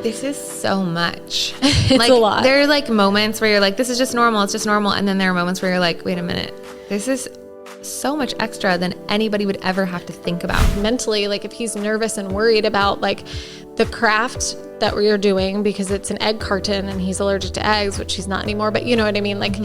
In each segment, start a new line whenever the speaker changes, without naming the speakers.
This is so much.
It's a lot.
There are like moments where you're like, this is just normal. It's just normal. And then there are moments where you're like, wait a minute, this is so much extra than anybody would ever have to think about.
Mentally, like if he's nervous and worried about like the craft that we're doing because it's an egg carton and he's allergic to eggs, which he's not anymore, but you know what I mean? Like,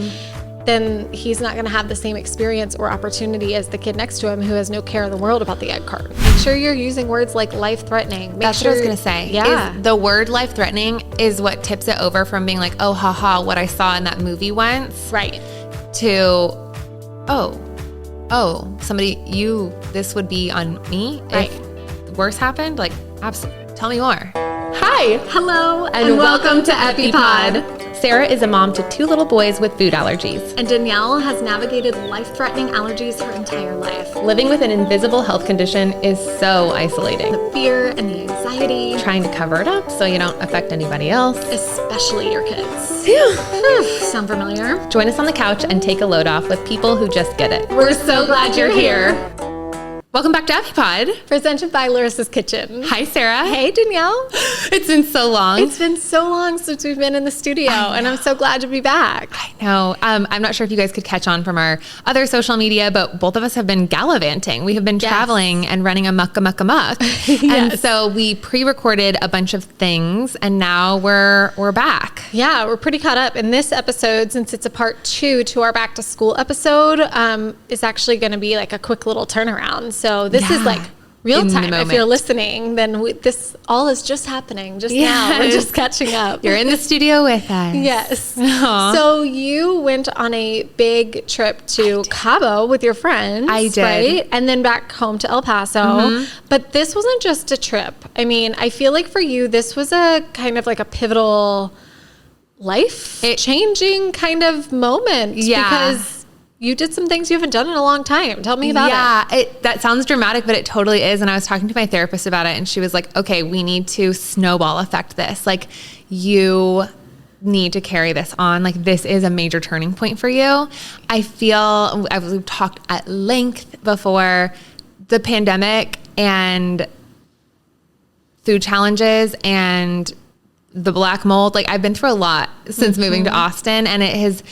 then he's not going to have the same experience or opportunity as the kid next to him who has no care in the world about the egg carton. Make sure you're using words like life-threatening.
That's what I was going to say.
Yeah.
Is the word life-threatening is what tips it over from being like, oh, haha, what I saw in that movie once.
Right.
To, somebody, this would be on me if worse happened? Like, absolutely. Tell me more.
Hi. Hello.
And welcome to EpiPod. Sarah is a mom to 2 little boys with food allergies.
And Danielle has navigated life-threatening allergies her entire life.
Living with an invisible health condition is so isolating.
The fear and the anxiety.
Trying to cover it up so you don't affect anybody else.
Especially your kids. Sound familiar?
Join us on the couch and take a load off with people who just get it.
We're so glad you're here.
Welcome back to EpiPod.
Presented by Larissa's Kitchen.
Hi, Sarah.
Hey, Danielle.
It's been so long.
It's been so long since we've been in the studio, and I'm so glad to be back.
I know. I'm not sure if you guys could catch on from our other social media, but both of us have been gallivanting. We have been traveling and running amok.
Yes.
And so we pre-recorded a bunch of things, and now we're back.
Yeah, we're pretty caught up. In this episode, since it's a part 2 to our back to school episode, is actually going to be like a quick little turnaround. So this is like real time. If you're listening, then this all is just happening just now. We're just catching up.
You're in the studio with us.
Yes.
Aww.
So you went on a big trip to Cabo with your friends.
I did.
Right? And then back home to El Paso. Mm-hmm. But this wasn't just a trip. I mean, I feel like for you, this was a kind of like a pivotal life-changing kind of moment.
Yeah.
Because you did some things you haven't done in a long time. Tell me about it.
Yeah, that sounds dramatic, but it totally is. And I was talking to my therapist about it, and she was like, okay, we need to snowball effect this. Like, you need to carry this on. Like, this is a major turning point for you. I feel, we've talked at length before, the pandemic and food challenges and the black mold. Like, I've been through a lot since moving to Austin, and it has,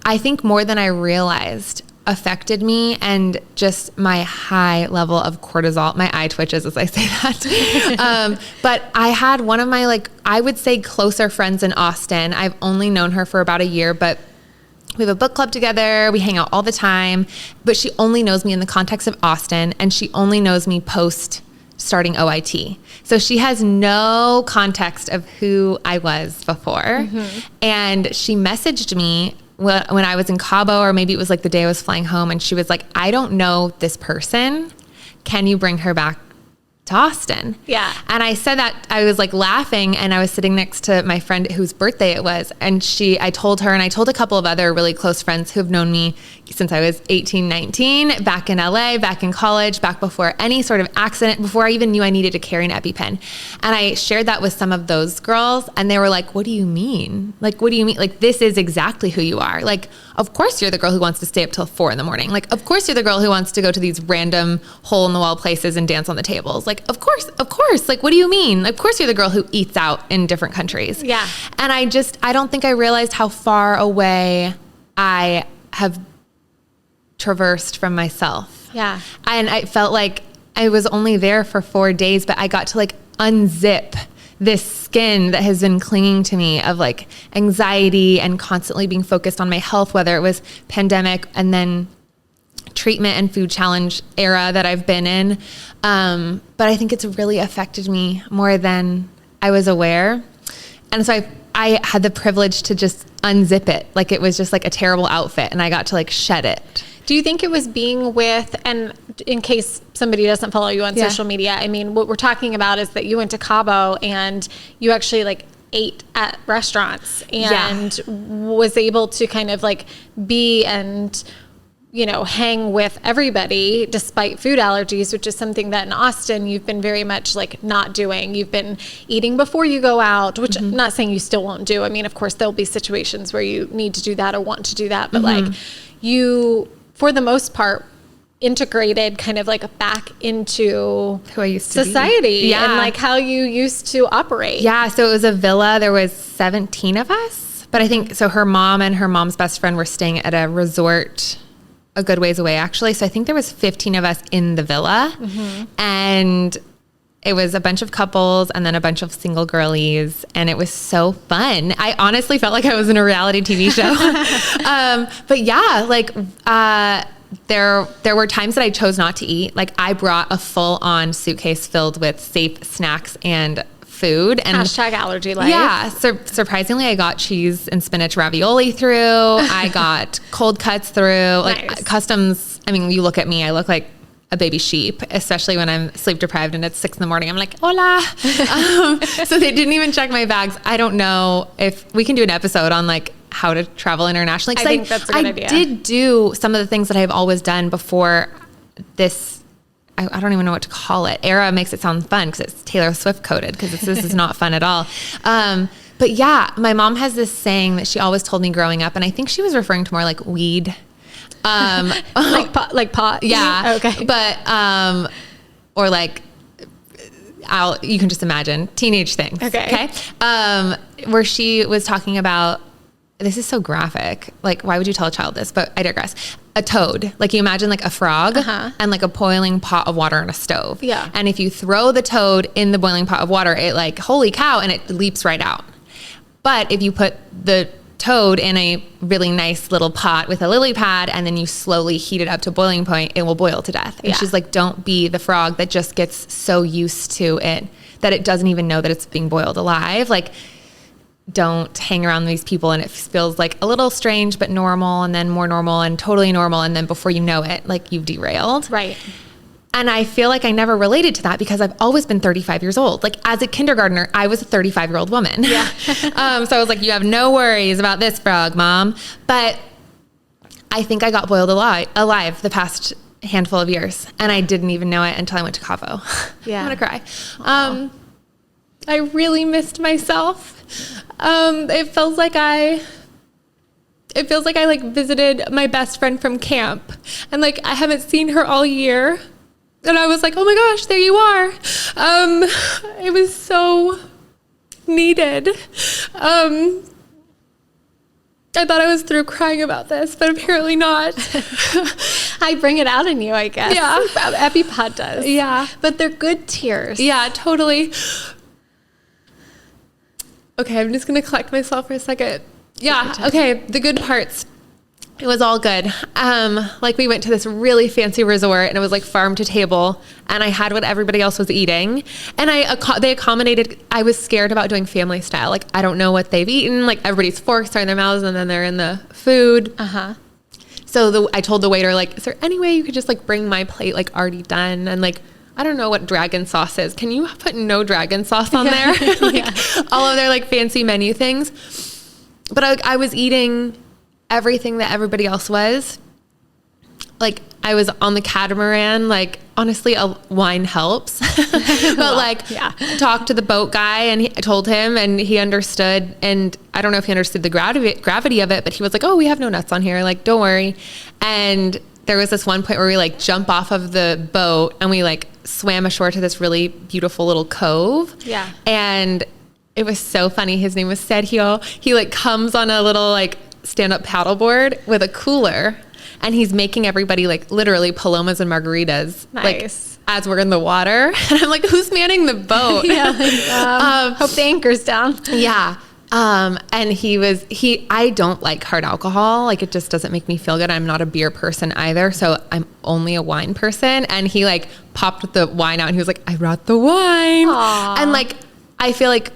I think, more than I realized, affected me, and just my high level of cortisol. My eye twitches as I say that. But I had one of my, like, I would say closer friends in Austin. I've only known her for about a year, but we have a book club together. We hang out all the time, but she only knows me in the context of Austin, and she only knows me post starting OIT. So she has no context of who I was before. And she messaged me when I was in Cabo, or maybe it was like the day I was flying home, and she was like, I don't know this person. Can you bring her back to Austin?
Yeah.
And I said that, I was like laughing, and I was sitting next to my friend whose birthday it was. And I told her, and I told a couple of other really close friends who have known me since I was 18, 19, back in LA, back in college, back before any sort of accident, before I even knew I needed to carry an EpiPen. And I shared that with some of those girls, and they were like, what do you mean? Like, what do you mean? Like, this is exactly who you are. Like, of course you're the girl who wants to stay up till 4 a.m. Like, of course you're the girl who wants to go to these random hole in the wall places and dance on the tables. Like, of course. Like, what do you mean? Of course you're the girl who eats out in different countries.
Yeah.
And I don't think I realized how far away I have traversed from myself.
Yeah.
And I felt like I was only there for 4 days, but I got to like unzip this skin that has been clinging to me of like anxiety and constantly being focused on my health, whether it was pandemic and then treatment and food challenge era that I've been in. But I think it's really affected me more than I was aware. And so I had the privilege to just unzip it. Like, it was just like a terrible outfit, and I got to like shed it.
Do you think it was being with, and in case somebody doesn't follow you on social media, I mean, what we're talking about is that you went to Cabo and you actually like ate at restaurants and was able to kind of like be and, you know, hang with everybody despite food allergies, which is something that in Austin you've been very much like not doing. You've been eating before you go out, which I'm not saying you still won't do. I mean, of course, there'll be situations where you need to do that or want to do that, but like you, for the most part, integrated kind of like back into
who I used to
society
be. Yeah.
and like how you used to operate.
Yeah. So it was a villa. There was 17 of us, but I think, so her mom and her mom's best friend were staying at a resort a good ways away, actually. So I think there was 15 of us in the villa, and it was a bunch of couples and then a bunch of single girlies, and it was so fun. I honestly felt like I was in a reality TV show. But yeah, like, there were times that I chose not to eat. Like, I brought a full on suitcase filled with safe snacks and food, and
#allergy life.
Yeah. Surprisingly, I got cheese and spinach ravioli through. I got cold cuts through, like
Nice.
customs. I mean, you look at me, I look like a baby sheep, especially when I'm sleep deprived and it's 6 a.m. I'm like, hola. So they didn't even check my bags. I don't know if we can do an episode on like how to travel internationally.
I think that's a good idea.
I did do some of the things that I've always done before this, I don't even know what to call it. Era makes it sound fun because it's Taylor Swift coded, because this is not fun at all. But yeah, my mom has this saying that she always told me growing up, and I think she was referring to more like weed.
Like pot.
Yeah.
Okay.
But, or like, you can just imagine teenage things.
Okay.
Where she was talking about, this is so graphic. Like, why would you tell a child this? But I digress. A toad. Like, you imagine like a frog and like a boiling pot of water on a stove.
Yeah.
And if you throw the toad in the boiling pot of water, it like, holy cow, and it leaps right out. But if you put the toad in a really nice little pot with a lily pad and then you slowly heat it up to boiling point, it will boil to death. And she's like, don't be the frog that just gets so used to it that it doesn't even know that it's being boiled alive. Like, don't hang around these people and it feels like a little strange but normal, and then more normal and totally normal, and then before you know it, like, you've derailed.
Right.
And I feel like I never related to that because I've always been 35 years old. Like, as a kindergartner, I was a 35-year-old woman.
Yeah.
So I was like, you have no worries about this frog, Mom. But I think I got boiled alive the past handful of years, and I didn't even know it until I went to Cabo.
Yeah.
I'm gonna cry. I really missed myself. It feels like I like visited my best friend from camp, and like I haven't seen her all year. And I was like, oh my gosh, there you are. It was so needed. I thought I was through crying about this, but apparently not.
I bring it out in you, I guess.
Yeah.
EpiPod does.
Yeah.
But they're good tears.
Yeah, totally. Okay, I'm just going to collect myself for a second. Yeah, okay, the good parts. It was all good. Like, we went to this really fancy resort, and it was like farm to table, and I had what everybody else was eating, and they accommodated. I was scared about doing family style. Like, I don't know what they've eaten. Like, everybody's forks are in their mouths, and then they're in the food. So I told the waiter, like, is there any way you could just like bring my plate like already done? And like, I don't know what dragon sauce is. Can you put no dragon sauce on there? Like, all of their like fancy menu things. But I was eating everything that everybody else was. Like, I was on the catamaran. Like, honestly, a wine helps. But like, talked to the boat guy, and I told him, and he understood. And I don't know if he understood the gravity of it, but he was like, oh, we have no nuts on here. Like, don't worry. And there was this one point where we like jump off of the boat, and we like swam ashore to this really beautiful little cove.
Yeah.
And it was so funny. His name was Sergio. He like comes on a little like stand-up paddleboard with a cooler, and he's making everybody like literally palomas and margaritas.
Nice.
Like, as we're in the water. And I'm like, who's manning the boat?
Hope the anchor's down.
Yeah. And I don't like hard alcohol. Like, it just doesn't make me feel good. I'm not a beer person either. So I'm only a wine person. And he like popped the wine out, and he was like, I brought the wine.
Aww.
And like, I feel like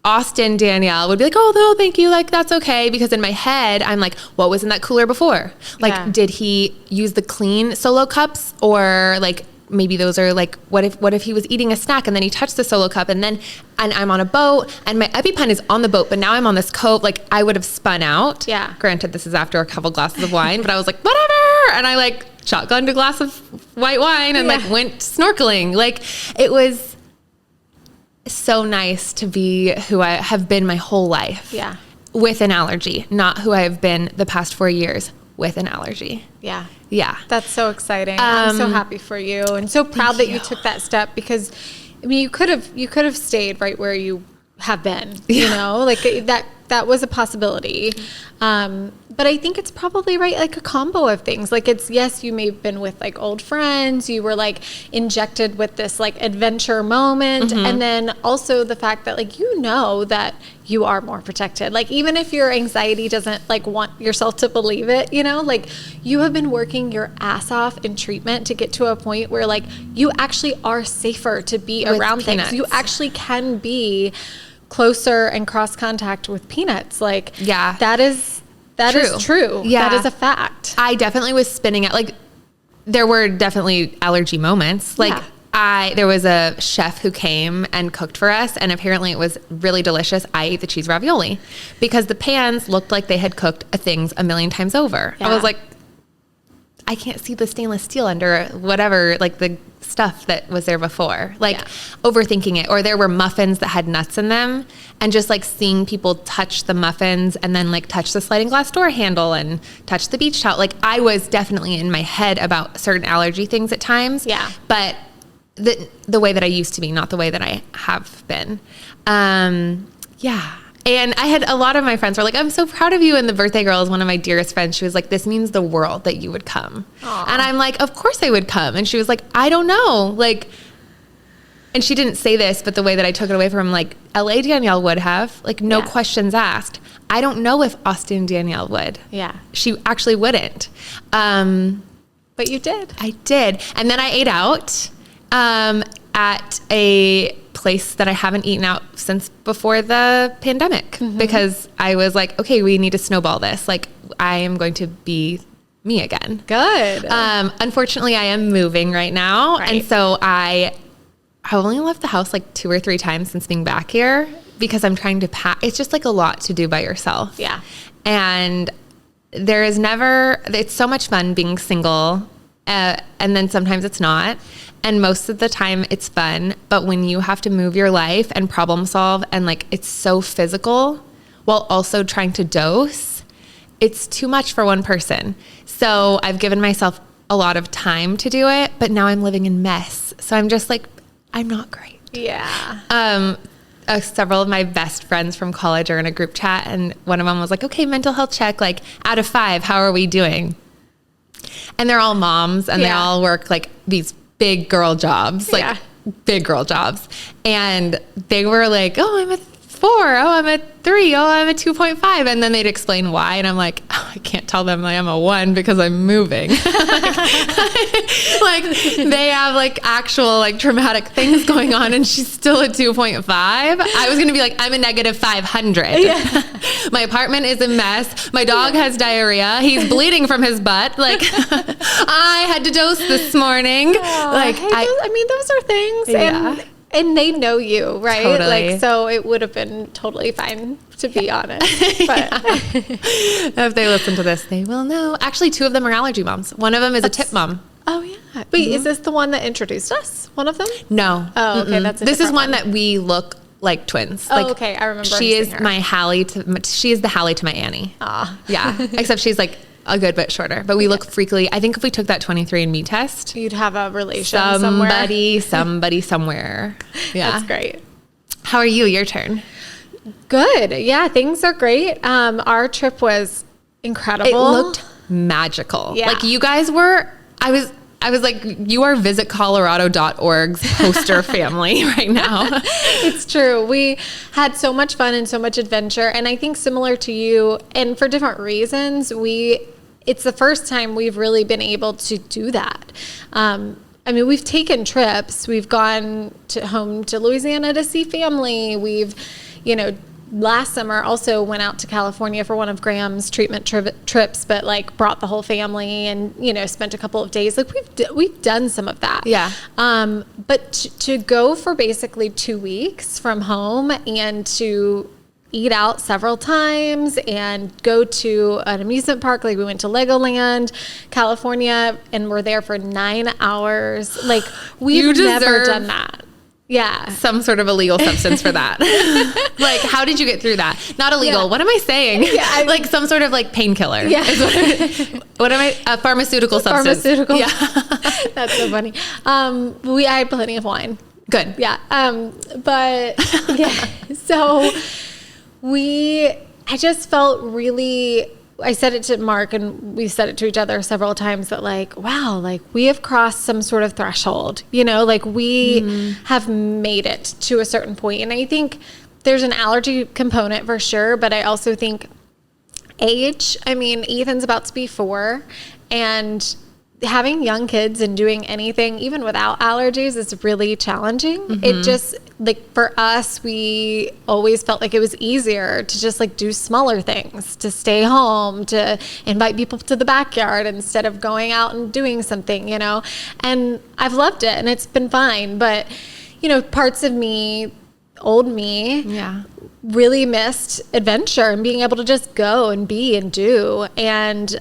Austin, Danielle would be like, oh, no, thank you. Like, that's okay. Because in my head, I'm like, what was in that cooler before? Like, did he use the clean Solo cups, or like, maybe those are like, what if he was eating a snack and then he touched the Solo cup, and I'm on a boat, and my EpiPen is on the boat, but now I'm on this cove. Like, I would have spun out. Yeah. Granted, this is after a couple glasses of wine, but I was like, whatever. And I like shotgunned a glass of white wine and like went snorkeling. Like, it was so nice to be who I have been my whole life. Yeah. With an allergy, not who I have been the past 4 years with an allergy.
Yeah.
Yeah.
That's so exciting. I'm so happy for you and so proud that you took that step, because I mean, you could have stayed right where you have been, you know, like that was a possibility. But I think it's probably like a combo of things. Like yes, you may have been with like old friends, you were like injected with this like adventure moment. And then also the fact that like, you know, that you are more protected. Like, even if your anxiety doesn't like want yourself to believe it, you know, like you have been working your ass off in treatment to get to a point where like you actually are safer to be with around peanuts. Things. You actually can be closer and cross contact with peanuts. Like, yeah, that is true. Yeah. That is a fact.
I definitely was spinning out. Like, there were definitely allergy moments. Like, there was a chef who came and cooked for us, and apparently it was really delicious. I ate the cheese ravioli because the pans looked like they had cooked things a million times over. Yeah. I was like, I can't see the stainless steel under whatever, like the stuff that was there before, like overthinking it. Or there were muffins that had nuts in them, and just like seeing people touch the muffins and then like touch the sliding glass door handle and touch the beach towel. Like, I was definitely in my head about certain allergy things at times. Yeah. But the way that I used to be, not the way that I have been. Yeah. And I had a lot of my friends were like, I'm so proud of you. And the birthday girl is one of my dearest friends. She was like, this means the world that you would come. Aww. And I'm like, of course I would come. And she was like, I don't know. Like, and she didn't say this, but the way that I took it away from, like, LA Danielle would have, like, no questions asked. I don't know if Austin Danielle would. Yeah. She actually wouldn't.
But you did.
I did. And then I ate out at a place that I haven't eaten out since before the pandemic, because I was like, okay, we need to snowball this. Like, I am going to be me again. Good. Unfortunately, I am moving right now. Right. And so I only left the house like 2 or 3 times since being back here, because I'm trying to pack. It's just like a lot to do by yourself. Yeah. And it's so much fun being single. And then sometimes it's not. And most of the time it's fun. But when you have to move your life and problem solve, and like, it's so physical while also trying to dose, it's too much for one person. So I've given myself a lot of time to do it, but now I'm living in mess. So I'm just like, I'm not great. Yeah. Several of my best friends from college are in a group chat, and one of them was like, okay, mental health check, like out of 5, how are we doing? And they're all moms, and they all work like these big girl jobs, like big girl jobs. And they were like, oh, I'm a 4. Oh, I'm a 3. Oh, I'm a 2.5. And then they'd explain why. And I'm like, oh, I can't tell them I am a 1 because I'm moving. Like, they have like actual like traumatic things going on, and she's still a 2.5. I was going to be like, I'm a negative 500. Yeah. My apartment is a mess. My dog has diarrhea. He's bleeding from his butt. Like, I had to dose this morning. Like,
I mean, those are things. Yeah. And they know you, right? Totally. Like, so it would have been totally fine, to be honest. But
if they listen to this, they will know. Actually, 2 of them are allergy moms. One of them is a tip mom.
Oh, yeah. Wait, is this the one that introduced us? One of them?
No.
Oh, okay. That's a
This is one that we look like twins.
Oh,
like,
okay. I remember.
She is my Hallie she is the Hallie to my Annie. Ah. Yeah. Except she's like a good bit shorter, but we look freakily. I think if we took that 23andMe test,
you'd have a relation
somebody somewhere. Yeah.
That's great.
How are you? Your turn.
Good. Yeah, things are great. Our trip was incredible.
It looked magical. Yeah. Like, you guys were, I was like, you are visitcolorado.org's poster family right now.
It's true. We had so much fun and so much adventure. And I think similar to you, and for different reasons, it's the first time we've really been able to do that. I mean, we've taken trips. We've gone home to Louisiana to see family. We've, last summer also went out to California for one of Graham's treatment trips, but like brought the whole family and, spent a couple of days. Like, we've done some of that. Yeah. But to go for basically 2 weeks from home and to eat out several times and go to an amusement park. Like, we went to Legoland, California, and we're there for 9 hours. Like, we've never done that. Yeah.
some sort of illegal substance for that. Like, how did you get through that? Not illegal. Yeah. What am I saying? Yeah, like some sort of like painkiller. Yeah. What am I? A pharmaceutical substance.
Pharmaceutical. Yeah. That's so funny. I had plenty of wine.
Good.
Yeah. But yeah, so I just felt really, I said it to Mark and we said it to each other several times that like, wow, like we have crossed some sort of threshold, like we have made it to a certain point. And I think there's an allergy component for sure, but I also think age, I mean, Ethan's about to be 4, and having young kids and doing anything, even without allergies, is really challenging. It just, like, for us, we always felt like it was easier to just like do smaller things, to stay home, to invite people to the backyard instead of going out and doing something, and I've loved it and it's been fine. But, parts of me, old me, really missed adventure and being able to just go and be and do. And,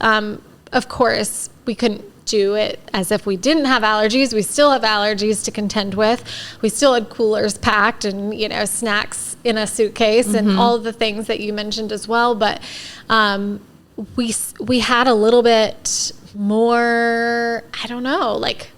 of course, we couldn't do it as if we didn't have allergies. We still have allergies to contend with. We still had coolers packed and, snacks in a suitcase and all of the things that you mentioned as well. But we had a little bit more, I don't know, like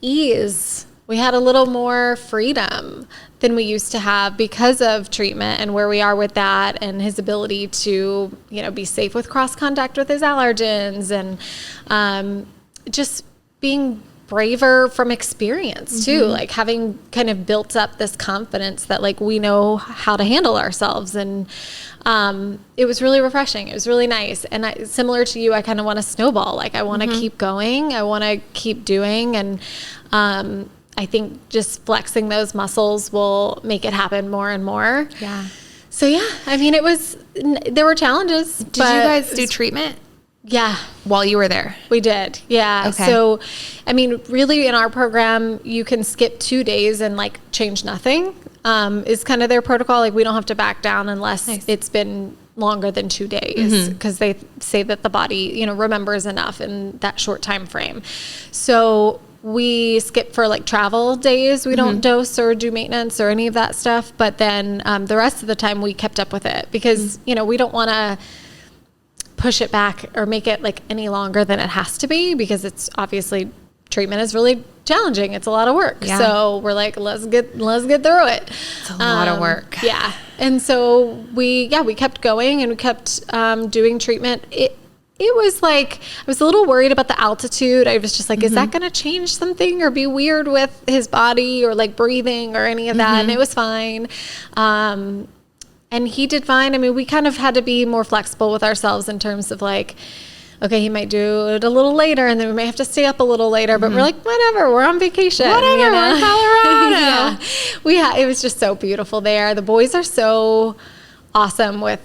ease. We had a little more freedom than we used to have because of treatment and where we are with that, and his ability to, be safe with cross contact with his allergens, and just being braver from experience too, like having kind of built up this confidence that like we know how to handle ourselves. And it was really refreshing. It was really nice. And similar to you, I kind of want to snowball. Like I want to keep going. I want to keep doing. And I think just flexing those muscles will make it happen more and more.
Yeah.
So yeah, I mean, there were challenges.
Did you guys do treatment?
Yeah.
While you were there?
We did. Yeah. Okay. So, I mean, really in our program, you can skip 2 days and like change nothing, is kind of their protocol. Like we don't have to back down unless it's been longer than 2 days, because they say that the body, remembers enough in that short time frame. So we skip for like travel days. We don't dose or do maintenance or any of that stuff. But then the rest of the time we kept up with it because, we don't want to push it back or make it like any longer than it has to be, because it's obviously treatment is really challenging. It's a lot of work. Yeah. So we're like, let's get through it.
It's a lot of work.
Yeah. And so we kept going and we kept doing treatment. It was like, I was a little worried about the altitude. I was just like, is that going to change something or be weird with his body or like breathing or any of that? And it was fine. And he did fine. I mean, we kind of had to be more flexible with ourselves in terms of like, okay, he might do it a little later and then we may have to stay up a little later, but we're like, whatever, we're on vacation.
Whatever, we're in Colorado.
Yeah. It was just so beautiful there. The boys are so awesome with,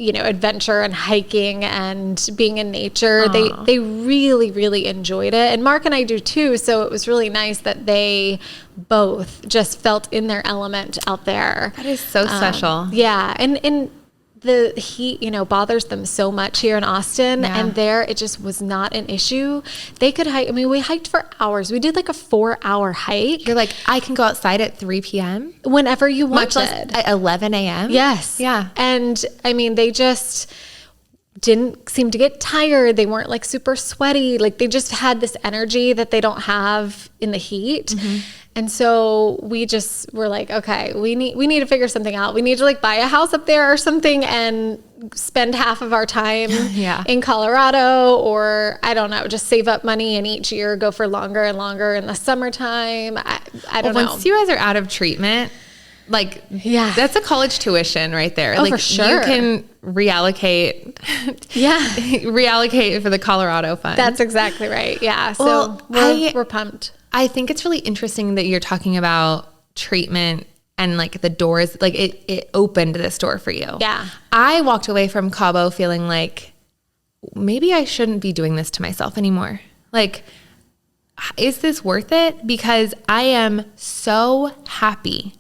adventure and hiking and being in nature. Aww. They really, really enjoyed it. And Mark and I do too. So it was really nice that they both just felt in their element out there.
That is so special.
Yeah. And the heat, bothers them so much here in Austin, and there it just was not an issue. They could hike. I mean, we hiked for hours. We did like a 4-hour hike.
You're like, I can go outside at 3 p.m.
whenever you wanted.
Much less at 11 a.m.
Yes.
Yeah.
And I mean, they just didn't seem to get tired. They weren't like super sweaty. Like they just had this energy that they don't have in the heat. And so we just were like, okay, we need to figure something out. We need to like buy a house up there or something and spend half of our time in Colorado, or I don't know, just save up money and each year go for longer and longer in the summertime. I don't know.
Once you guys are out of treatment, like that's a college tuition right there.
Oh,
like
for sure.
You can reallocate for the Colorado fund.
That's exactly right. Yeah. So we're pumped.
I think it's really interesting that you're talking about treatment and like the doors, like it opened this door for you.
Yeah.
I walked away from Cabo feeling like maybe I shouldn't be doing this to myself anymore. Like, is this worth it? Because I am so happy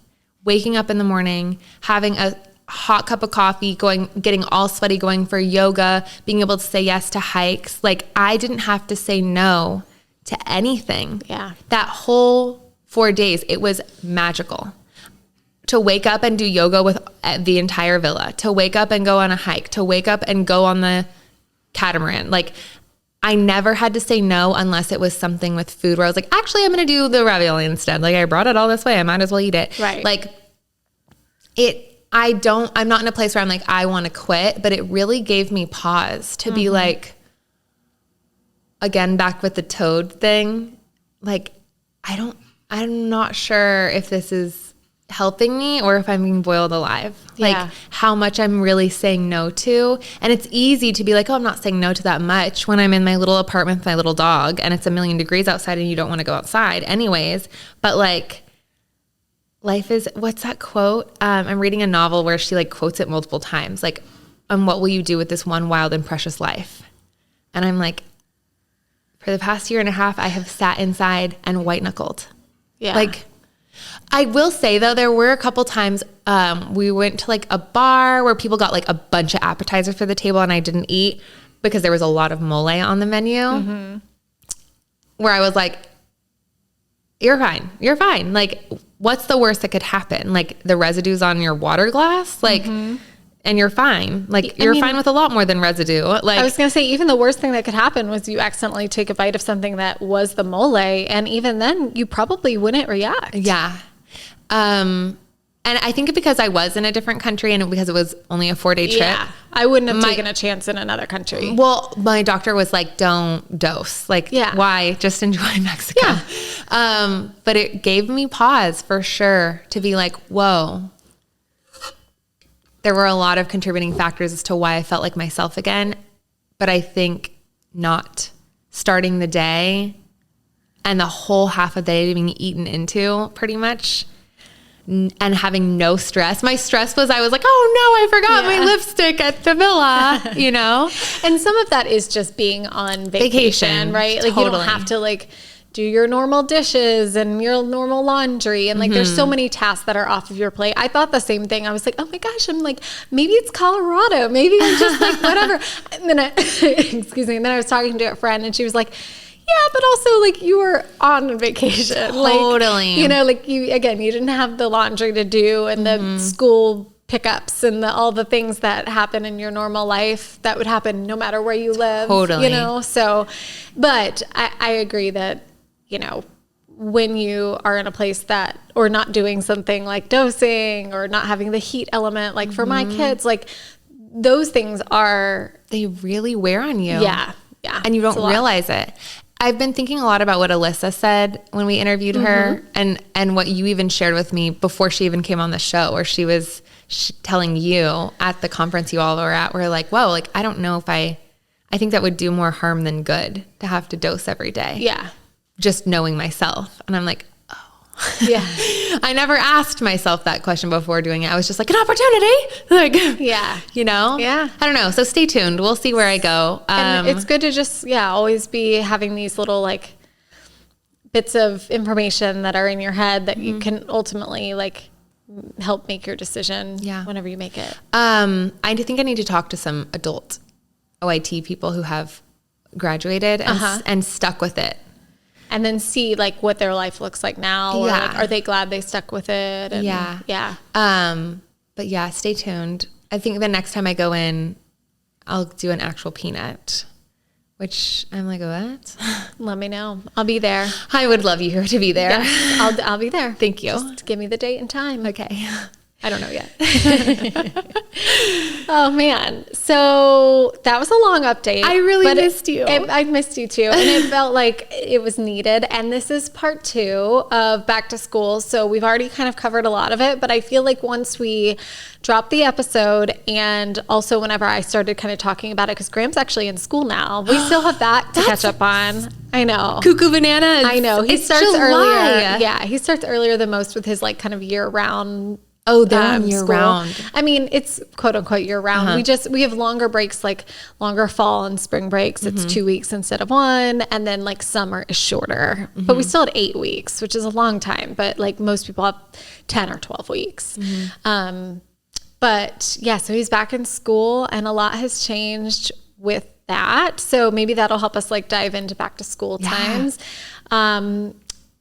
waking up in the morning, having a hot cup of coffee, getting all sweaty, going for yoga, being able to say yes to hikes. Like I didn't have to say no to anything.
Yeah.
That whole 4 days, it was magical. To wake up and do yoga with the entire villa, to wake up and go on a hike, to wake up and go on the catamaran. Like, I never had to say no unless it was something with food where I was like, actually, I'm going to do the ravioli instead. Like, I brought it all this way. I might as well eat it.
Right.
Like, I'm not in a place where I'm like, I want to quit, but it really gave me pause to be like, again, back with the toad thing. Like, I'm not sure if this is helping me or if I'm being boiled alive. Like how much I'm really saying no to. And it's easy to be like, oh, I'm not saying no to that much when I'm in my little apartment with my little dog and it's 1,000,000 degrees outside and you don't want to go outside anyways. But like, life is, what's that quote? I'm reading a novel where she like quotes it multiple times. Like, what will you do with this one wild and precious life? And I'm like, for the past 1.5 years, I have sat inside and white knuckled. Yeah. Like, I will say though, there were a couple times we went to like a bar where people got like a bunch of appetizers for the table and I didn't eat because there was a lot of mole on the menu, where I was like, you're fine. Like, what's the worst that could happen? Like, the residue's on your water glass, like, and you're fine. Like, you're fine with a lot more than residue. Like,
I was going to say, even the worst thing that could happen was you accidentally take a bite of something that was the mole, and even then you probably wouldn't react.
Yeah. And I think because I was in a different country and because it was only a 4-day trip. Yeah.
I wouldn't have taken a chance in another country.
Well, my doctor was like, don't dose. Like, why? Just enjoy Mexico. Yeah. But it gave me pause for sure to be like, whoa. There were a lot of contributing factors as to why I felt like myself again. But I think not starting the day and the whole half of the day being eaten into pretty much and having no stress. My stress was, I was like, oh no, I forgot my lipstick at the villa, you know?
And some of that is just being on vacation, right? Like, you don't have to like do your normal dishes and your normal laundry. And like, there's so many tasks that are off of your plate. I thought the same thing. I was like, oh my gosh, I'm like, maybe it's Colorado. Maybe I'm just like, whatever. And then and then I was talking to a friend and she was like, yeah, but also like you were on vacation.
Totally.
Like, you know, like you didn't have the laundry to do and the school pickups and all the things that happen in your normal life that would happen no matter where you live.
Totally.
You know, so, but I agree that, you know, when you are in a place that, or not doing something like dosing or not having the heat element, like for my kids, like those things
they really wear on you.
Yeah. Yeah.
And you don't realize it. I've been thinking a lot about what Alyssa said when we interviewed her and what you even shared with me before she even came on the show, where she was telling you at the conference you all were at, we're like, whoa, like, I don't know if I think that would do more harm than good to have to dose every day.
Yeah.
Just knowing myself. And I'm like, oh.
Yeah.
I never asked myself that question before doing it. I was just like, an opportunity. Like,
yeah.
You know?
Yeah.
I don't know. So stay tuned. We'll see where I go.
And it's good to just, always be having these little like bits of information that are in your head that you can ultimately like help make your decision whenever you make it.
I think I need to talk to some adult OIT people who have graduated and stuck with it.
And then see like what their life looks like now. Or like, are they glad they stuck with it? And yeah.
But yeah, stay tuned. I think the next time I go in, I'll do an actual peanut, which I'm like, what?
Let me know. I'll be there.
I would love you to be there.
Yes, I'll be there.
Thank you.
Just give me the date and time.
Okay. I don't know yet.
Oh man. So that was a long update.
I really missed you.
I missed you too. And it felt like it was needed. And this is part 2 of back to school. So we've already kind of covered a lot of it, but I feel like once we drop the episode and also whenever I started kind of talking about it, because Graham's actually in school now, we still have that to catch up on. I know.
Cuckoo bananas.
I know. He starts earlier. Yeah. He starts earlier than most with his like kind of year round.
Oh, they're year round.
I mean, it's quote unquote year round. We have longer breaks, like longer fall and spring breaks. It's 2 weeks instead of 1. And then like summer is shorter, but we still had 8 weeks, which is a long time. But like most people have 10 or 12 weeks. But yeah, so he's back in school and a lot has changed with that. So maybe that'll help us like dive into back to school times.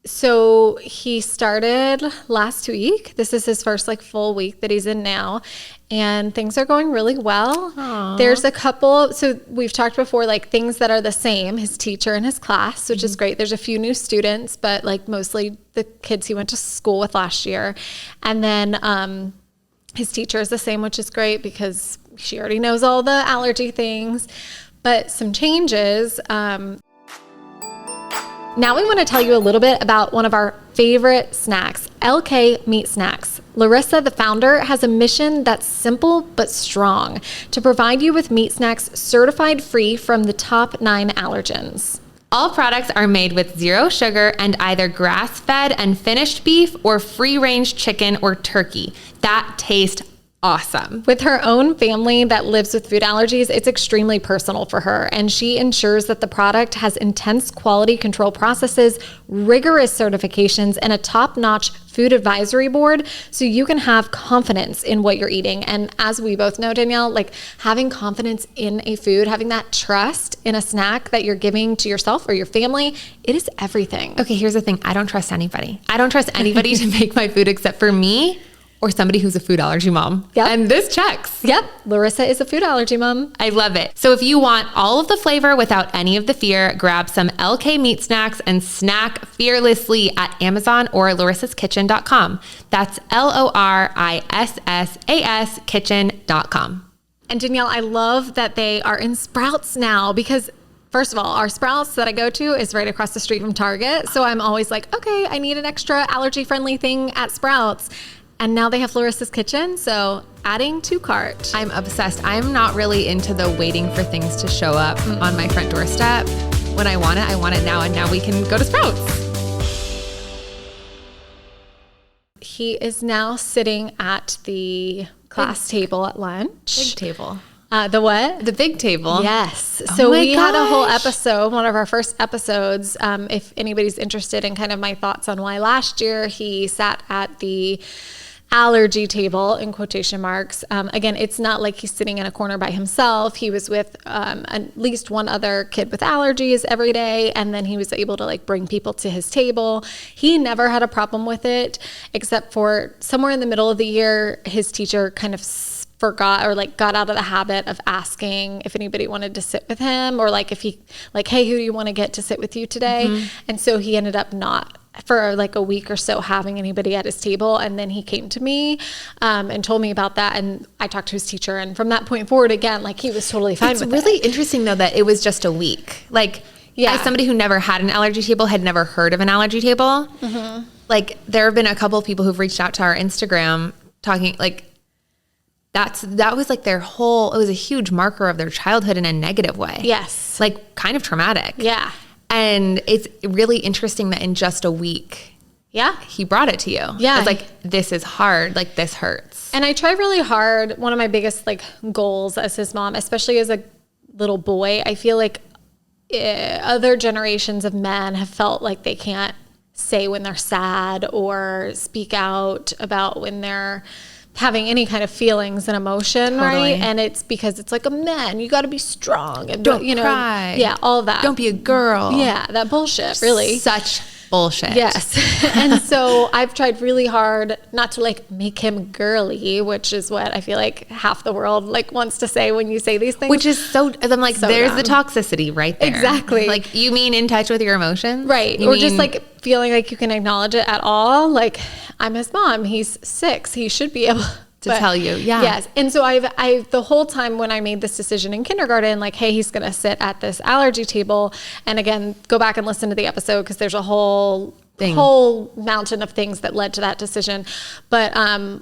So he started last week. This is his first like full week that he's in now, and things are going really well.
Aww.
There's a couple, so we've talked before, like things that are the same, his teacher and his class, which is great. There's a few new students, but like mostly the kids he went to school with last year. And then his teacher is the same, which is great because she already knows all the allergy things. But some changes. Now we want to tell you a little bit about one of our favorite snacks, LK Meat Snacks. Larissa, the founder, has a mission that's simple but strong: to provide you with meat snacks certified free from the top 9 allergens.
All products are made with 0 sugar and either grass-fed and finished beef or free-range chicken or turkey that taste awesome.
With her own family that lives with food allergies, it's extremely personal for her, and she ensures that the product has intense quality control processes, rigorous certifications, and a top-notch food advisory board, so you can have confidence in what you're eating. And as we both know, Danielle, like having confidence in a food, having that trust in a snack that you're giving to yourself or your family, it is everything.
Okay, here's the thing. I don't trust anybody. I don't trust anybody to make my food except for me or somebody who's a food allergy mom.
Yep.
And this checks.
Yep. Larissa is a food allergy mom.
I love it. So if you want all of the flavor without any of the fear, grab some LK Meat Snacks and snack fearlessly at Amazon or larissaskitchen.com. That's LORISSAS kitchen.com.
And Danielle, I love that they are in Sprouts now because first of all, our Sprouts that I go to is right across the street from Target. So I'm always like, okay, I need an extra allergy-friendly thing at Sprouts. And now they have Larissa's Kitchen, so adding to cart.
I'm obsessed. I'm not really into the waiting for things to show up on my front doorstep. When I want it now, and now we can go to Sprouts.
He is now sitting at the class table at lunch.
Big table.
The what?
The big table.
Yes. So
my
we had a whole
gosh.
episode, one of our first episodes. If anybody's interested in kind of my thoughts on why last year he sat at the allergy table in quotation marks. Again, it's not like he's sitting in a corner by himself. He was with at least one other kid with allergies every day. And then he was able to like bring people to his table. He never had a problem with it, except for somewhere in the middle of the year, his teacher kind of forgot or like got out of the habit of asking if anybody wanted to sit with him, or like if he like, hey, who do you want to get to sit with you today? Mm-hmm. And so he ended up not for like a week or so having anybody at his table. And then he came to me and told me about that. And I talked to his teacher. And from that point forward, again, like he was totally fine with it.
It's really interesting though that it was just a week. Like, yeah, as somebody who never had an allergy table, had never heard of an allergy table. Mm-hmm. Like there have been a couple of people who've reached out to our Instagram talking like, that was like their whole, it was a huge marker of their childhood in a negative way.
Yes.
Like kind of traumatic.
Yeah.
And it's really interesting that in just a week,
yeah,
he brought it to you.
Yeah.
It's like, this is hard. Like this hurts.
And I try really hard. One of my biggest like goals as his mom, especially as a little boy, I feel like other generations of men have felt like they can't say when they're sad or speak out about when they're having any kind of feelings and emotion,
Totally.
right? And it's because it's like a man, you got to be strong and
don't cry.
Yeah, all that.
Don't be a girl.
Yeah, that bullshit, really.
Such bullshit.
Yes. And so I've tried really hard not to like make him girly, which is what I feel like half the world like wants to say when you say these things.
Which is so, I'm like,
So
there's
dumb.
the toxicity right there.
Exactly.
Like you mean in touch with your emotions?
Right. Or just like feeling like you can acknowledge it at all. Like I'm his mom. He's 6. He should be able
to tell you. Yeah.
Yes. And so I the whole time when I made this decision in kindergarten, like, hey, he's going to sit at this allergy table. And again, go back and listen to the episode because there's a whole mountain of things that led to that decision. But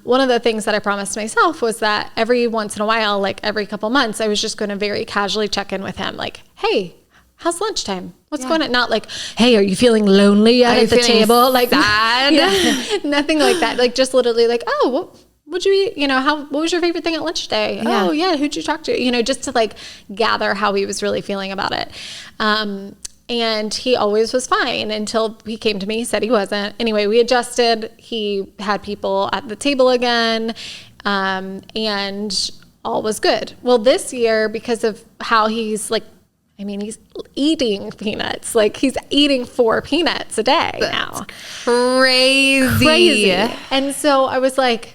one of the things that I promised myself was that every once in a while, like every couple months, I was just going to very casually check in with him. Like, hey, how's lunchtime? What's going on? Not like, hey, are you feeling lonely at the table? Like
sad?
Yeah, nothing like that. Like just literally like, oh, what'd you eat? You know, what was your favorite thing at lunch today?
Yeah.
Oh yeah. Who'd you talk to? You know, just to like gather how he was really feeling about it. And he always was fine until he came to me, said he wasn't. Anyway, we adjusted. He had people at the table again, and all was good. Well, this year, because of how he's like I mean, he's eating peanuts. Like he's eating 4 peanuts a day now.
Crazy.
And so I was like,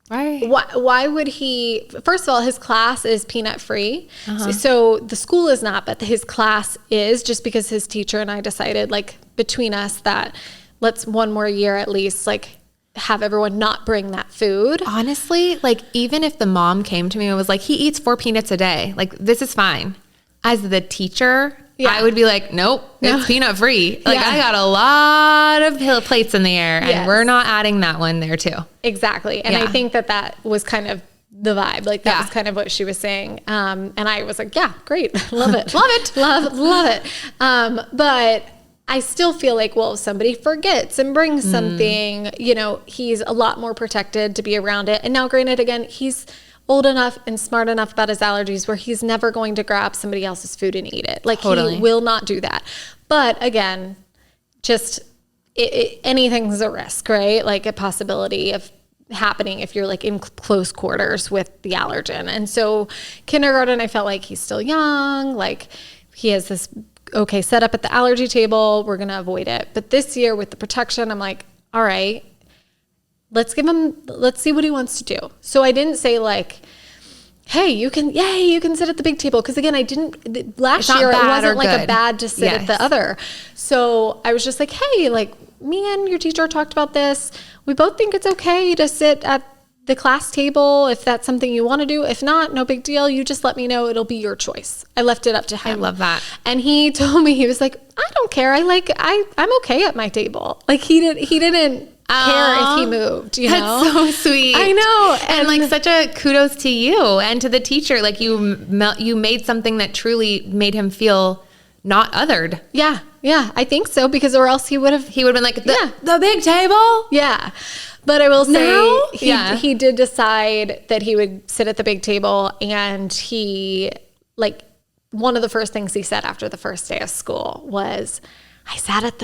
right.
Why would he? First of all, his class is peanut free. So the school is not, but his class is, just because his teacher and I decided, like, between us, that let's one more year at least, like, have everyone not bring that food.
Honestly, like, even if the mom came to me and was like, he eats 4 peanuts a day, like, this is fine. As the teacher, I would be like, nope, it's peanut free. Like I got a lot of plates in the air and we're not adding that one there too.
Exactly. And I think that was kind of the vibe. Like that was kind of what she was saying. And I was like, yeah, great. Love it.
Love it.
Love it. But I still feel like, well, if somebody forgets and brings something, you know, he's a lot more protected to be around it. And now granted, again, he's old enough and smart enough about his allergies where he's never going to grab somebody else's food and eat it. Like he will not do that. But again, just anything's a risk, right? Like a possibility of happening if you're like in close quarters with the allergen. And so kindergarten, I felt like he's still young. Like he has this setup at the allergy table. We're going to avoid it. But this year with the protection, I'm like, all right, let's see what he wants to do. So I didn't say like, hey, you can sit at the big table. Cause again, last year it wasn't like a bad to sit at the other. So I was just like, hey, like me and your teacher talked about this. We both think it's okay to sit at the class table if that's something you want to do. If not, no big deal. You just let me know. It'll be your choice. I left it up to him.
I love that.
And he told me, he was like, I don't care. I'm okay at my table. Like he didn't care if he moved, you know?
That's so sweet.
I know.
And like such a kudos to you and to the teacher. Like you made something that truly made him feel not othered.
Yeah. Yeah. I think so, because or else he would have
been like, the big table.
Yeah. But I will say he did decide that he would sit at the big table, and he, like, one of the first things he said after the first day of school was, I sat at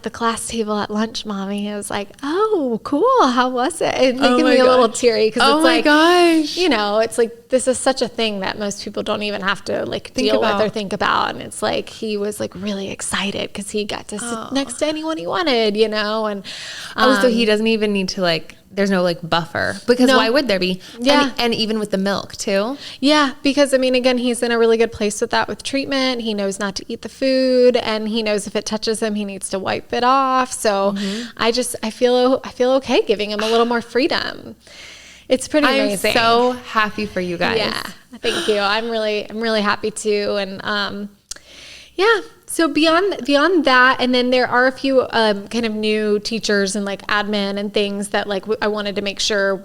the class table at lunch, Mommy. I was like, oh, cool. How was it? It made me a little teary, because it's like, gosh, you know, it's like, this is such a thing that most people don't even have to like deal with or think about. And it's like, he was like really excited because he got to sit next to anyone he wanted, you know? And
so he doesn't even need to like, there's no like buffer, because why would there be?
Yeah.
And even with the milk too.
Yeah. Because I mean, again, he's in a really good place with that, with treatment. He knows not to eat the food, and he knows if it touches him, he needs to wipe it off. So I feel okay giving him a little more freedom. It's pretty amazing.
I'm so happy for you guys.
Yeah. Thank you. I'm really happy too. And, so beyond that, and then there are a few kind of new teachers and like admin and things that like I wanted to make sure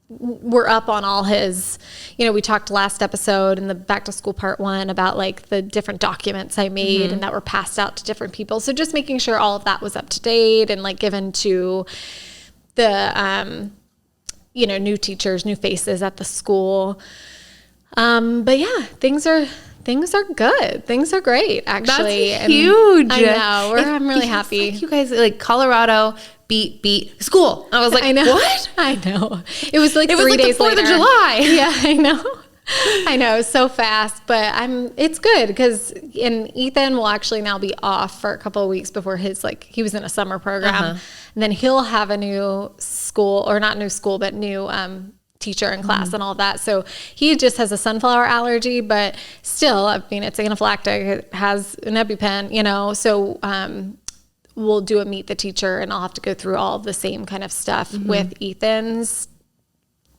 we're up on all his, you know, we talked last episode in the back to school part 1 about like the different documents I made and that were passed out to different people. So just making sure all of that was up to date and like given to the, you know, new teachers, new faces at the school. But yeah, things are good. Things are great, actually.
That's huge.
I know. I'm really happy.
Like you guys, like Colorado beat school. I was like,
I know.
What?
I know. It was like 3 days
the 4th
later.
of July.
Yeah, I know. I know, so fast, but it's good because Ethan will actually now be off for a couple of weeks before he was in a summer program, and then he'll have a new school, or not new school, but new teacher in class and all of that. So he just has a sunflower allergy, but still, I mean, it's anaphylactic. It has an EpiPen, you know, so we'll do a meet the teacher, and I'll have to go through all of the same kind of stuff with Ethan's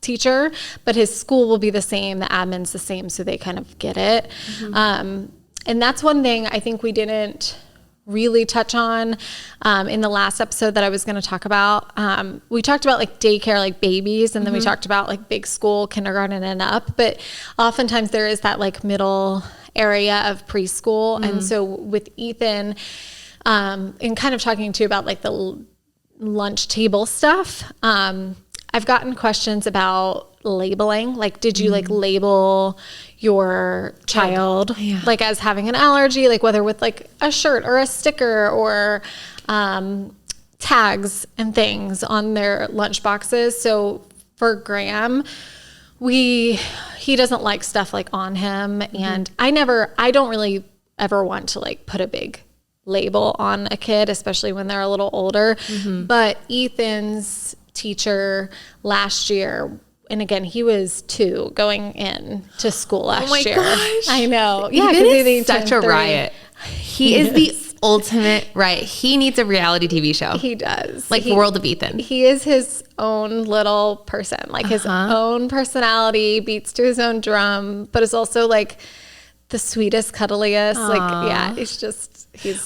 teacher, but his school will be the same. The admin's the same, so they kind of get it. And that's one thing I think we didn't really touch on in the last episode that I was going to talk about. We talked about like daycare, like babies, and then we talked about like big school, kindergarten and up, but oftentimes there is that like middle area of preschool. And so with Ethan, and kind of talking to you about like the lunch table stuff, I've gotten questions about labeling. Like, did you like label your child like as having an allergy, like whether with like a shirt or a sticker or tags and things on their lunch boxes? So for Graham, he he doesn't like stuff like on him. And I don't really ever want to like put a big label on a kid, especially when they're a little older. But Ethan's teacher last year, and again, he was 2 going in to school last year.
Gosh.
I know. Yeah,
because he's such a riot. He is the ultimate riot. He needs a reality TV show.
He does.
Like the world of Ethan.
He is his own little person, like his own personality, beats to his own drum, but is also like the sweetest, cuddliest. Aww. Like, yeah, it's just,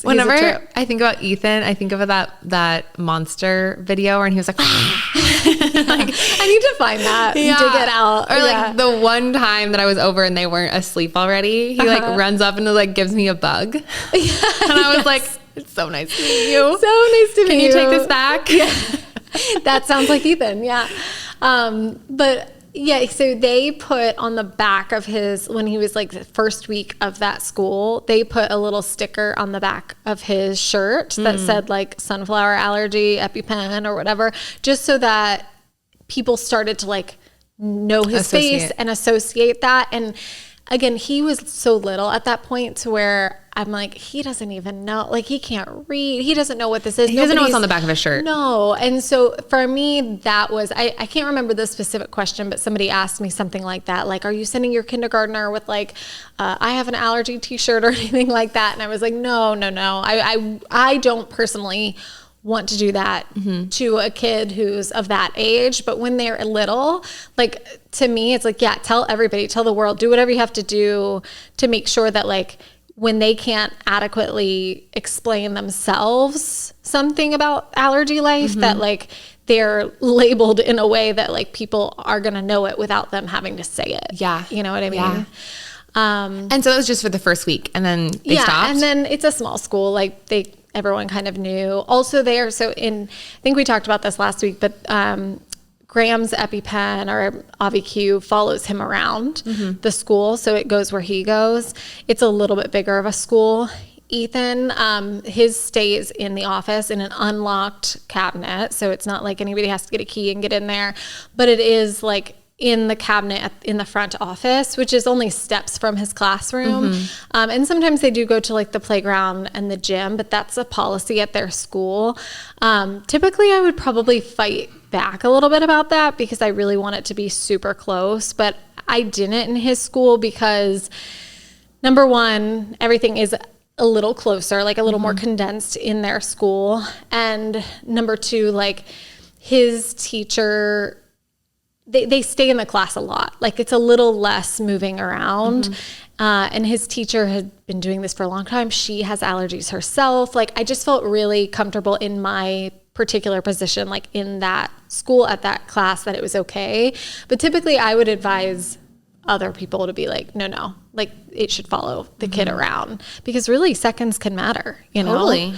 whenever
he's a trip.
I think about Ethan, I think of that monster video where he was like, like,
I need to find that to get out.
Or like the one time that I was over and they weren't asleep already, he like runs up and like gives me a bug. And I was like, it's so nice to meet you.
So nice to meet you.
Can you take this back?
Yeah. That sounds like Ethan. Yeah. But yeah, so they put on the back of his, when he was like the first week of that school, they put a little sticker on the back of his shirt that said like sunflower allergy, EpiPen or whatever, just so that people started to like know his face and associate that. And again, he was so little at that point to where I'm like, he doesn't even know, like he can't read. He doesn't know what this is.
He doesn't know what's on the back of his shirt.
No. And so for me, that was, I can't remember the specific question, but somebody asked me something like that. Like, are you sending your kindergartner with like, I have an allergy t-shirt or anything like that? And I was like, no. I don't personally want to do that to a kid who's of that age. But when they're little, like to me, it's like, yeah, tell everybody, tell the world, do whatever you have to do to make sure that like when they can't adequately explain themselves something about allergy life, that like they're labeled in a way that like people are going to know it without them having to say it. Yeah. You know what I mean?
Yeah. And so that was just for the first week and then they stopped?
And then it's a small school. Like everyone kind of knew. Also there, so I think we talked about this last week, but Graham's EpiPen or AviQ follows him around the school. So it goes where he goes. It's a little bit bigger of a school. Ethan, his stays in the office in an unlocked cabinet. So it's not like anybody has to get a key and get in there, but it is like in the cabinet in the front office, which is only steps from his classroom. And sometimes they do go to like the playground and the gym, but that's a policy at their school. Typically I would probably fight back a little bit about that because I really want it to be super close, but I didn't in his school because number one, everything is a little closer, like a little more condensed in their school. And number two, like his teacher, they stay in the class a lot. Like it's a little less moving around. And his teacher had been doing this for a long time. She has allergies herself. Like I just felt really comfortable in my particular position, like in that school at that class, that it was okay. But typically I would advise other people to be like, no, like it should follow the kid around because really seconds can matter, you know?
Totally.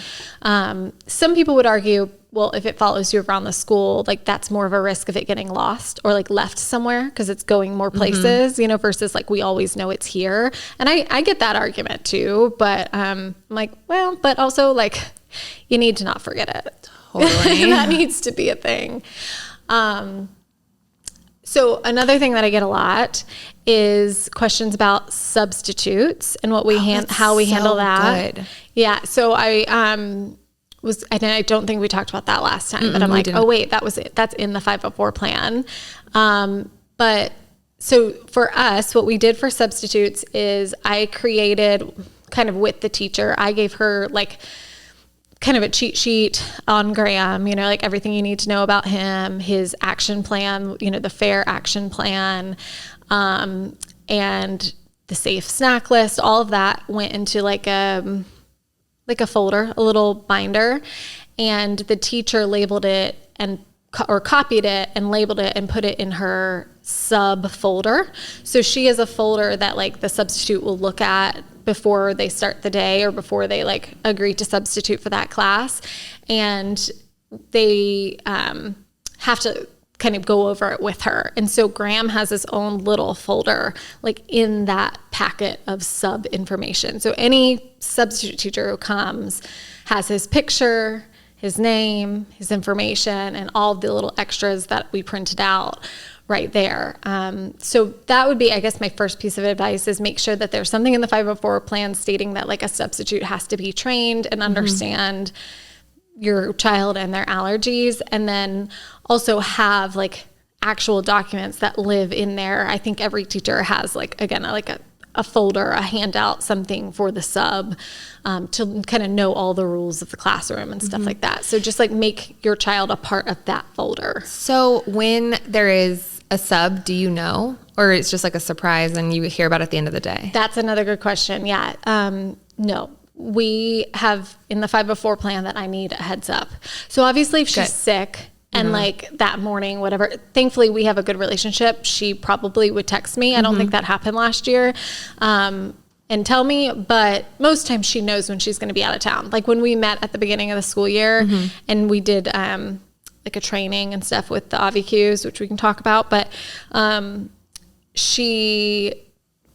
Some people would argue, well, if it follows you around the school, like that's more of a risk of it getting lost or like left somewhere because it's going more places, you know, versus like we always know it's here. And I get that argument too, but I'm like, well, but also like you need to not forget it. Totally. That needs to be a thing. So another thing that I get a lot is questions about substitutes and what we how we handle that. Good. Yeah. So I don't think we talked about that last time, but I'm like, oh wait, that was it. That's in the 504 plan. But so for us, what we did for substitutes is I created kind of with the teacher, I gave her like kind of a cheat sheet on Graham, you know, like everything you need to know about him, his action plan, you know, the FAIR action plan, and the safe snack list, all of that went into like a folder, a little binder, and the teacher labeled it or copied it and labeled it and put it in her sub folder. So she has a folder that like the substitute will look at before they start the day or before they like agree to substitute for that class. And they have to kind of go over it with her. And so Graham has his own little folder like in that packet of sub information. So any substitute teacher who comes has his picture, his name, his information, and all the little extras that we printed out right there. So that would be, I guess, my first piece of advice is make sure that there's something in the 504 plan stating that like a substitute has to be trained and understand your child and their allergies, and then also have like actual documents that live in there. I think every teacher has like, again, like a folder, a handout, something for the sub, to kind of know all the rules of the classroom and stuff like that. So just like make your child a part of that folder.
So when there is a sub, do you know, or it's just like a surprise and you hear about it at the end of the day?
That's another good question. Yeah. No. We have in the 504 plan that I need a heads up. So obviously if she's sick and like that morning, whatever, thankfully we have a good relationship. She probably would text me. I don't think that happened last year, and tell me, but most times she knows when she's going to be out of town. Like when we met at the beginning of the school year and we did, like a training and stuff with the AVQs, which we can talk about, but, she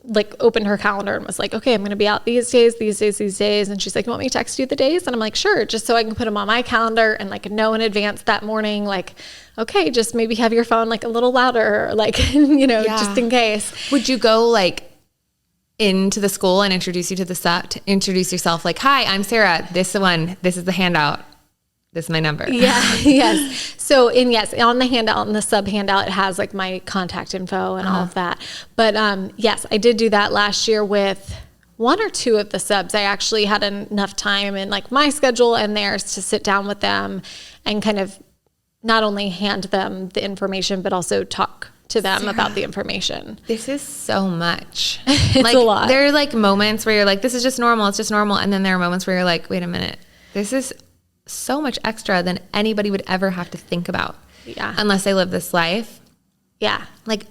like opened her calendar and was like, okay, I'm going to be out these days. And she's like, you want me to text you the days? And I'm like, sure. Just so I can put them on my calendar and like know in advance that morning, like, okay, just maybe have your phone like a little louder, or like, just in case.
Would you go like into the school and introduce you to the sub, to introduce yourself? Like, hi, I'm Sarah. This is the one. This is the handout. This is my number.
Yeah. Yes. So on the handout, on the sub handout, it has like my contact info and all of that. But yes, I did do that last year with one or two of the subs. I actually had enough time in like my schedule and theirs to sit down with them and kind of not only hand them the information, but also talk to them about the information.
This is so much.
It's
like,
a lot.
There are like moments where you're like, this is just normal. It's just normal. And then there are moments where you're like, wait a minute, this is so much extra than anybody would ever have to think about.
Yeah.
Unless they live this life.
Yeah.
Like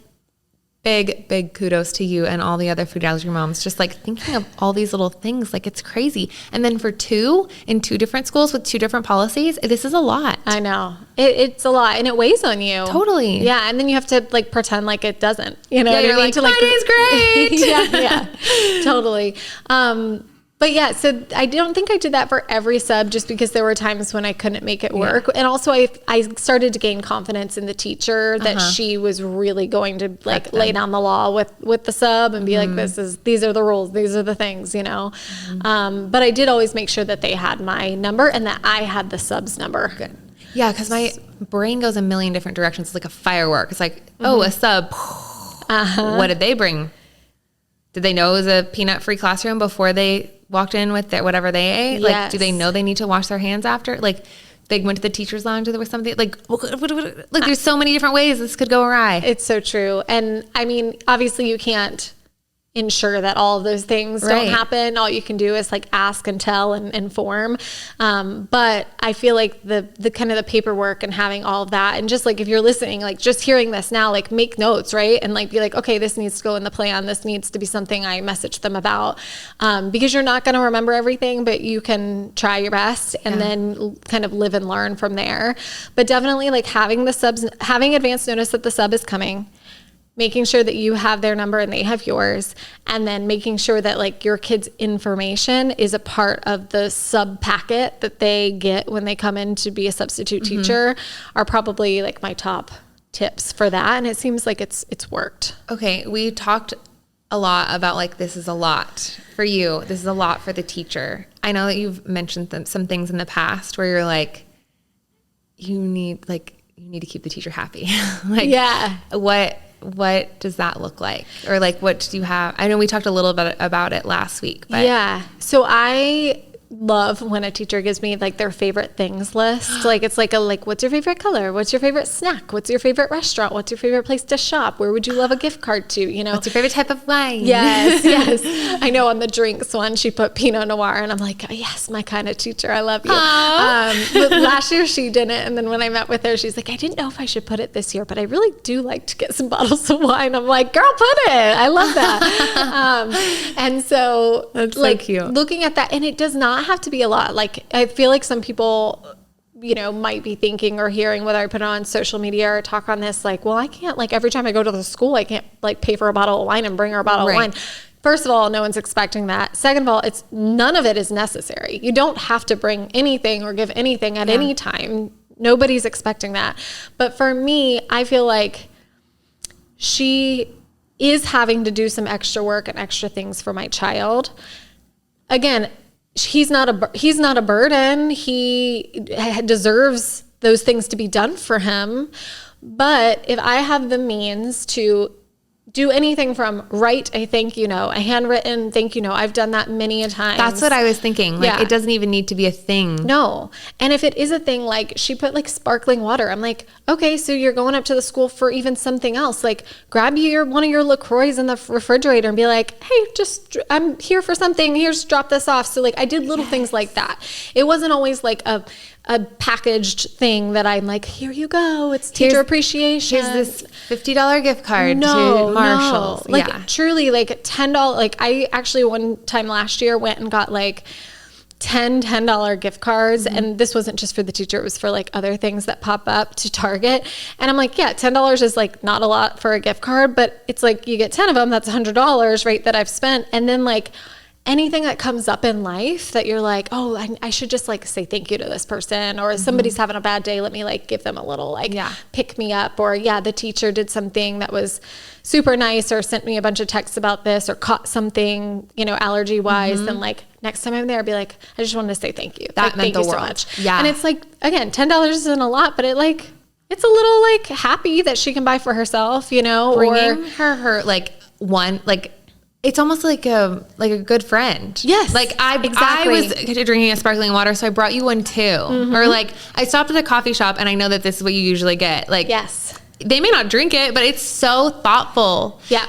big kudos to you and all the other food allergy moms. Just like thinking of all these little things, like it's crazy. And then for in two different schools with two different policies, this is a lot.
I know. It's a lot and it weighs on you.
Totally.
Yeah. And then you have to like pretend like it doesn't, you know,
yeah, you're like, my day's great.
yeah, totally. But yeah, so I don't think I did that for every sub just because there were times when I couldn't make it work. And also I started to gain confidence in the teacher that she was really going to like lay down the law with the sub and be like, these are the rules, these are the things, you know. But I did always make sure that they had my number and that I had the sub's number.
Good. Yeah, because my brain goes a million different directions. It's like a firework. It's like, a sub. What did they bring? Did they know it was a peanut-free classroom before they walked in with whatever they ate?
Yes.
Like, do they know they need to wash their hands after? Like, they went to the teacher's lounge or there was something like there's so many different ways this could go awry.
It's so true. And I mean, obviously you can't ensure that all of those things don't happen. All you can do is like ask and tell and inform. But I feel like the kind of the paperwork and having all of that, and just like if you're listening, like just hearing this now, like make notes, right? And like be like, okay, this needs to go in the plan. This needs to be something I message them about, because you're not going to remember everything, but you can try your best and then kind of live and learn from there. But definitely like having advance notice that the sub is coming, making sure that you have their number and they have yours, and then making sure that like your kid's information is a part of the sub packet that they get when they come in to be a substitute teacher are probably like my top tips for that. And it seems like it's worked.
Okay. We talked a lot about like, this is a lot for you. This is a lot for the teacher. I know that you've mentioned some things in the past where you're like, you need to keep the teacher happy. Like,
yeah.
What does that look like? Or like, what do you have? I know we talked a little bit about it last week, but
yeah. So I love when a teacher gives me like their favorite things list. Like it's like what's your favorite color? What's your favorite snack? What's your favorite restaurant? What's your favorite place to shop? Where would you love a gift card to? You know,
what's your favorite type of wine?
Yes. I know on the drinks one, she put Pinot Noir and I'm like, oh, yes, my kind of teacher. I love you. But last year she didn't. And then when I met with her, she's like, I didn't know if I should put it this year, but I really do like to get some bottles of wine. I'm like, girl, put it. I love that. And so
that's
like
so cute.
Looking at that, and it does not have to be a lot. Like I feel like some people, you know, might be thinking or hearing whether I put it on social media or talk on this, like, well, I can't, like every time I go to the school, I can't like pay for a bottle of wine and bring her a bottle of wine. First of all, no one's expecting that. Second of all, none of it is necessary. You don't have to bring anything or give anything at any time. Nobody's expecting that. But for me, I feel like she is having to do some extra work and extra things for my child. Again, he's not a burden. He deserves those things to be done for him. But if I have the means to do anything from write a thank you note, a handwritten thank you note. I've done that many a time.
That's what I was thinking. Like, it doesn't even need to be a thing.
No. And if it is a thing, like she put like sparkling water. I'm like, okay, so you're going up to the school for even something else. Like grab one of your LaCroix in the refrigerator and be like, hey, I'm here for something. Here's drop this off. So like I did little things like that. It wasn't always like a packaged thing that I'm like, here you go. It's teacher appreciation.
Here's this $50 gift card to Marshalls.
No. Like truly like $10. Like I actually one time last year went and got like $10 gift cards. Mm-hmm. And this wasn't just for the teacher. It was for like other things that pop up to Target. And I'm like, yeah, $10 is like not a lot for a gift card, but it's like you get 10 of them. That's $100, right? That I've spent. And then like anything that comes up in life that you're like, oh, I should just like say thank you to this person, or somebody's having a bad day, let me like give them a little like pick me up, or the teacher did something that was super nice or sent me a bunch of texts about this or caught something, allergy wise, then like next time I'm there, I'll be like, I just wanted to say thank you.
That meant
thank you
the world.
So much.
Yeah.
And it's like, again, $10 isn't a lot, but it's a little like happy that she can buy for herself,
Bringing
or
her like one, like, it's almost like a good friend.
Yes.
Like I was drinking a sparkling water, so I brought you one too. Or like I stopped at a coffee shop and I know that this is what you usually get. Like
yes.
They may not drink it, but it's so thoughtful.
Yeah.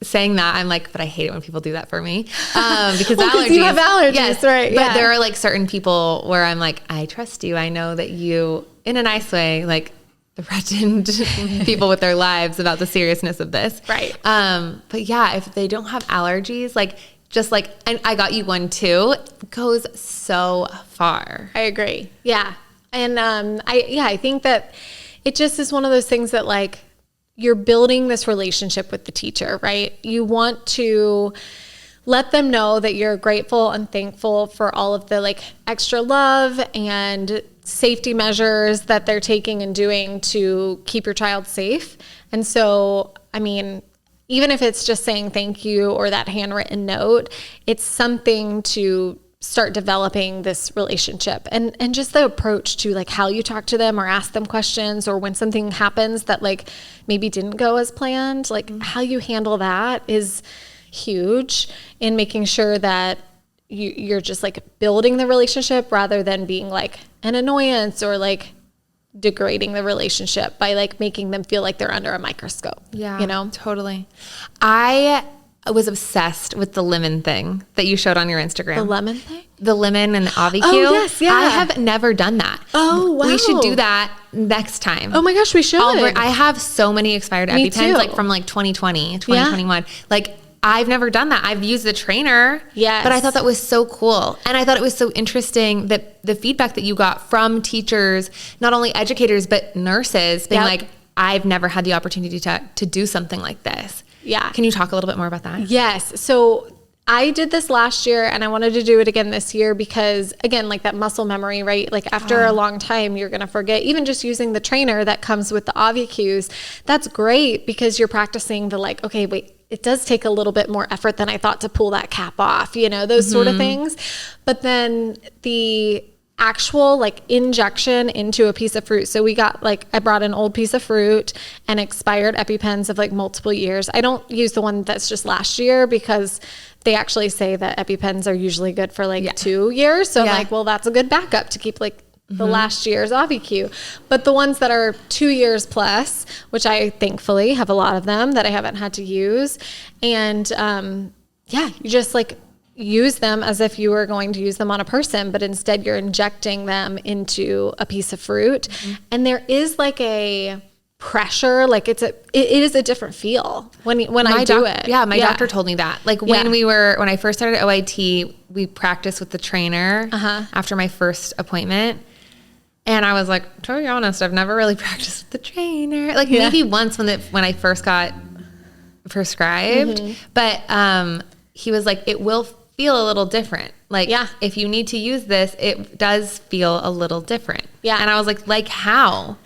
Saying that, I'm like, but I hate it when people do that for me. Because
allergies. You have allergies,
yes,
right?
But there are like certain people where I'm like, I trust you. I know that you, in a nice way, like threatened people with their lives about the seriousness of this.
Right.
But yeah, if they don't have allergies, like just like, and I got you one too, goes so far.
I agree. Yeah. And I think that it just is one of those things that like you're building this relationship with the teacher, right? You want to let them know that you're grateful and thankful for all of the like extra love and safety measures that they're taking and doing to keep your child safe. And so, I mean, even if it's just saying thank you or that handwritten note, it's something to start developing this relationship and just the approach to like how you talk to them or ask them questions, or when something happens that like maybe didn't go as planned, like how you handle that is huge in making sure that you're just like building the relationship rather than being like an annoyance or like degrading the relationship by like making them feel like they're under a microscope.
Yeah, totally. I was obsessed with the lemon thing that you showed on your Instagram. The
lemon thing?
The lemon and the AviQ.
Oh, yes, yeah.
I have never done that.
Oh, wow.
We should do that next time.
Oh my gosh, we should.
I have so many expired
Me
EpiPens,
too.
like from like 2020, 2021. Like I've never done that. I've used the trainer.
Yes.
But I thought that was so cool. And I thought it was so interesting that the feedback that you got from teachers, not only educators, but nurses being like, I've never had the opportunity to do something like this.
Yeah.
Can you talk a little bit more about that?
Yes. So I did this last year and I wanted to do it again this year because, again, like that muscle memory, right? Like after a long time, you're going to forget. Even just using the trainer that comes with the AviQs, that's great because you're practicing the like, okay, wait, it does take a little bit more effort than I thought to pull that cap off, those sort of things. But then the actual like injection into a piece of fruit. So we got like, I brought an old piece of fruit and expired EpiPens of like multiple years. I don't use the one that's just last year because they actually say that EpiPens are usually good for like 2 years. So I'm like, well, that's a good backup to keep like the last year's AviQ. But the ones that are 2 years plus, which I thankfully have a lot of them that I haven't had to use. And you just like use them as if you were going to use them on a person, but instead you're injecting them into a piece of fruit. And there is like a pressure, like it is a different feel when I do it.
Yeah, my doctor told me that. Like when I first started OIT, we practiced with the trainer after my first appointment. And I was like, to be honest, I've never really practiced with the trainer. Like maybe once when I first got prescribed, but he was like, it will feel a little different. Like if you need to use this, it does feel a little different. Yeah. And I was like how?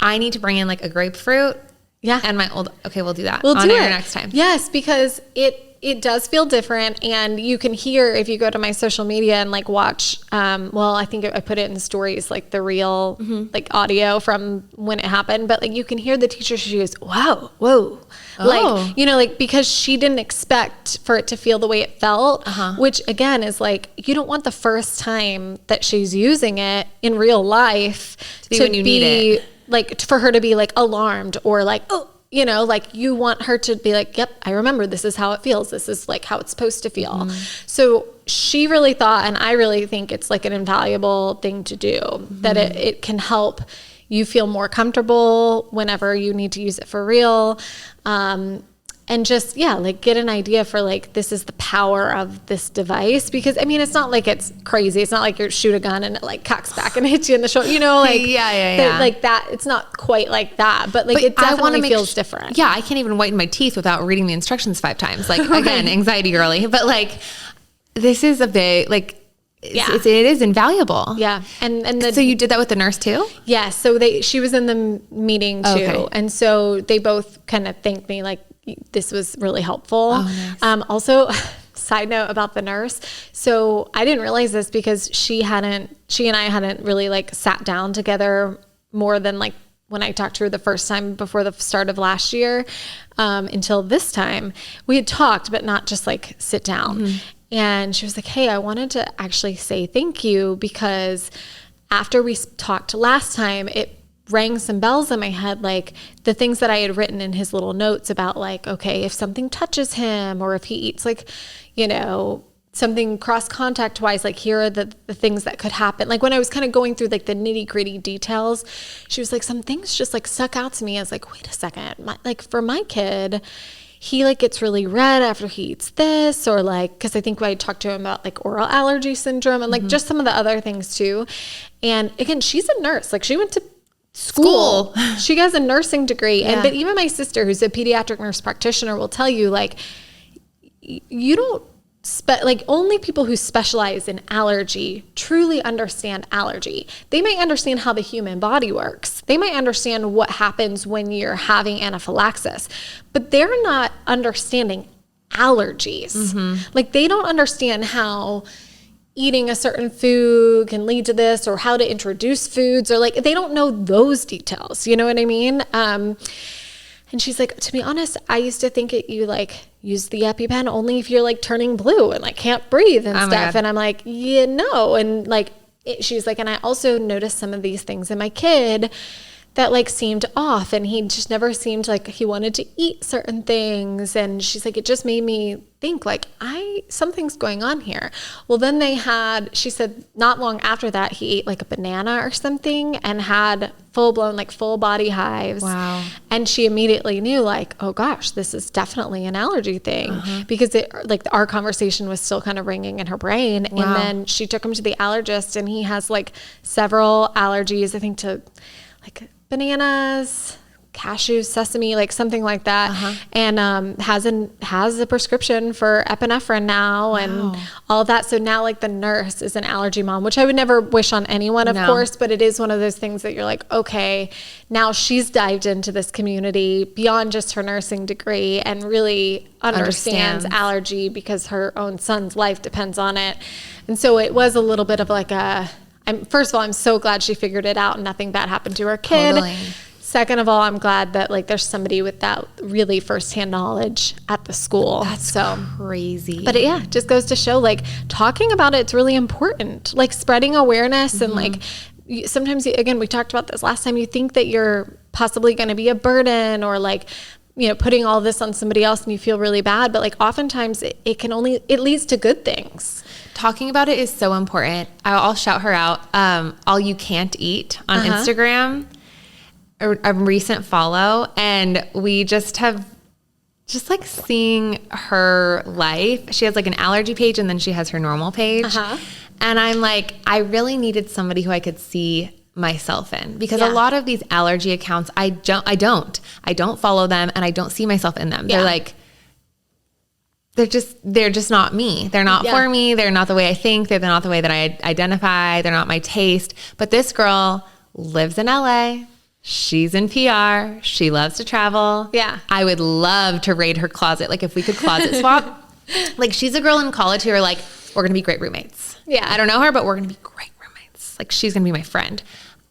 I need to bring in like a grapefruit
Yeah.
And my old, okay, we'll do that.
We'll
on
do
air
it
next time.
Yes, because it does feel different, and you can hear if you go to my social media and like watch. Well, I think I put it in the stories, like the real like audio from when it happened. But like you can hear the teacher. She goes, "Wow, whoa." Like, you know, like because she didn't expect for it to feel the way it felt, which again is like, you don't want the first time that she's using it in real life to
when you need it.
Like for her to be like alarmed or like, oh, you know, like you want her to be like, yep, I remember this is how it feels. This is like how it's supposed to feel. So she really thought, and I really think it's like an invaluable thing to do, that it can help you feel more comfortable whenever you need to use it for real. And just, like get an idea for like, this is the power of this device, because I mean, it's not like it's crazy. It's not like you shoot a gun and it like cocks back and hits you in the shoulder, you know, like, like that. It's not quite like that, but like it definitely feels different.
Yeah. I can't even whiten my teeth without reading the instructions 5 times. Like again, anxiety girly, but like, this is a big, like, it is invaluable.
Yeah. And
so you did that with the nurse too?
Yeah. So she was in the meeting too. Okay. And so they both kind of thanked me, like, this was really helpful. Oh, nice. Also, side note about the nurse. So I didn't realize this because she and I hadn't really like sat down together more than like when I talked to her the first time before the start of last year, until this time. We had talked, but not just like sit down. And she was like, hey, I wanted to actually say thank you, because after we talked last time, it rang some bells in my head, like the things that I had written in his little notes about like, okay, if something touches him or if he eats like, you know, something cross contact wise, like here are the things that could happen. Like when I was kind of going through like the nitty gritty details, she was like, some things just like stuck out to me. I was like, wait a second, like for my kid, he like gets really red after he eats this, or like, cause I think I talked to him about like oral allergy syndrome and like just some of the other things too. And again, she's a nurse. Like she went to school. She has a nursing degree. And but even my sister, who's a pediatric nurse practitioner, will tell you like, you don't like only people who specialize in allergy truly understand allergy. They might understand how the human body works. They might understand what happens when you're having anaphylaxis, but they're not understanding allergies. Like they don't understand how eating a certain food can lead to this, or how to introduce foods, or like, they don't know those details. You know what I mean? And she's like, to be honest, I used to think you like use the EpiPen only if you're like turning blue and like can't breathe and stuff. And I'm like, yeah, no. And like, she's like, and I also noticed some of these things in my kid that like seemed off, and he just never seemed like he wanted to eat certain things. And she's like, it just made me think like something's going on here. Well, then she said not long after that, he ate like a banana or something and had full blown like full body hives. Wow. And she immediately knew like, oh gosh, this is definitely an allergy thing, because our conversation was still kind of ringing in her brain. Wow. And then she took him to the allergist, and he has like several allergies, I think to like bananas, cashews, sesame, like something like that. And has a prescription for epinephrine now and all of that. So now like the nurse is an allergy mom, which I would never wish on anyone, of course, but it is one of those things that you're like, okay, now she's dived into this community beyond just her nursing degree and really understands allergy, because her own son's life depends on it. And so it was a little bit of like first of all, I'm so glad she figured it out and nothing bad happened to her kid. Totally. Second of all, I'm glad that like there's somebody with that really firsthand knowledge at the school.
That's so crazy.
But it just goes to show like talking about it's really important. Like spreading awareness and like sometimes, again, we talked about this last time, you think that you're possibly going to be a burden or like, you know, putting all this on somebody else and you feel really bad. But like oftentimes it leads to good things.
Talking about it is so important. I'll shout her out. All You Can't Eat on Instagram, a recent follow. And we just have like seeing her life. She has like an allergy page and then she has her normal page. And I'm like, I really needed somebody who I could see myself in, because a lot of these allergy accounts, I don't follow them and I don't see myself in them. They're like, they're just not me. They're not for me. They're not the way I think. They're not the way that I identify. They're not my taste. But this girl lives in LA. she's in PR. She loves to travel.
Yeah.
I would love to raid her closet. Like if we could closet swap, like she's a girl in college who are like, we're going to be great roommates.
Yeah.
I don't know her, but we're going to be great roommates. Like she's going to be my friend.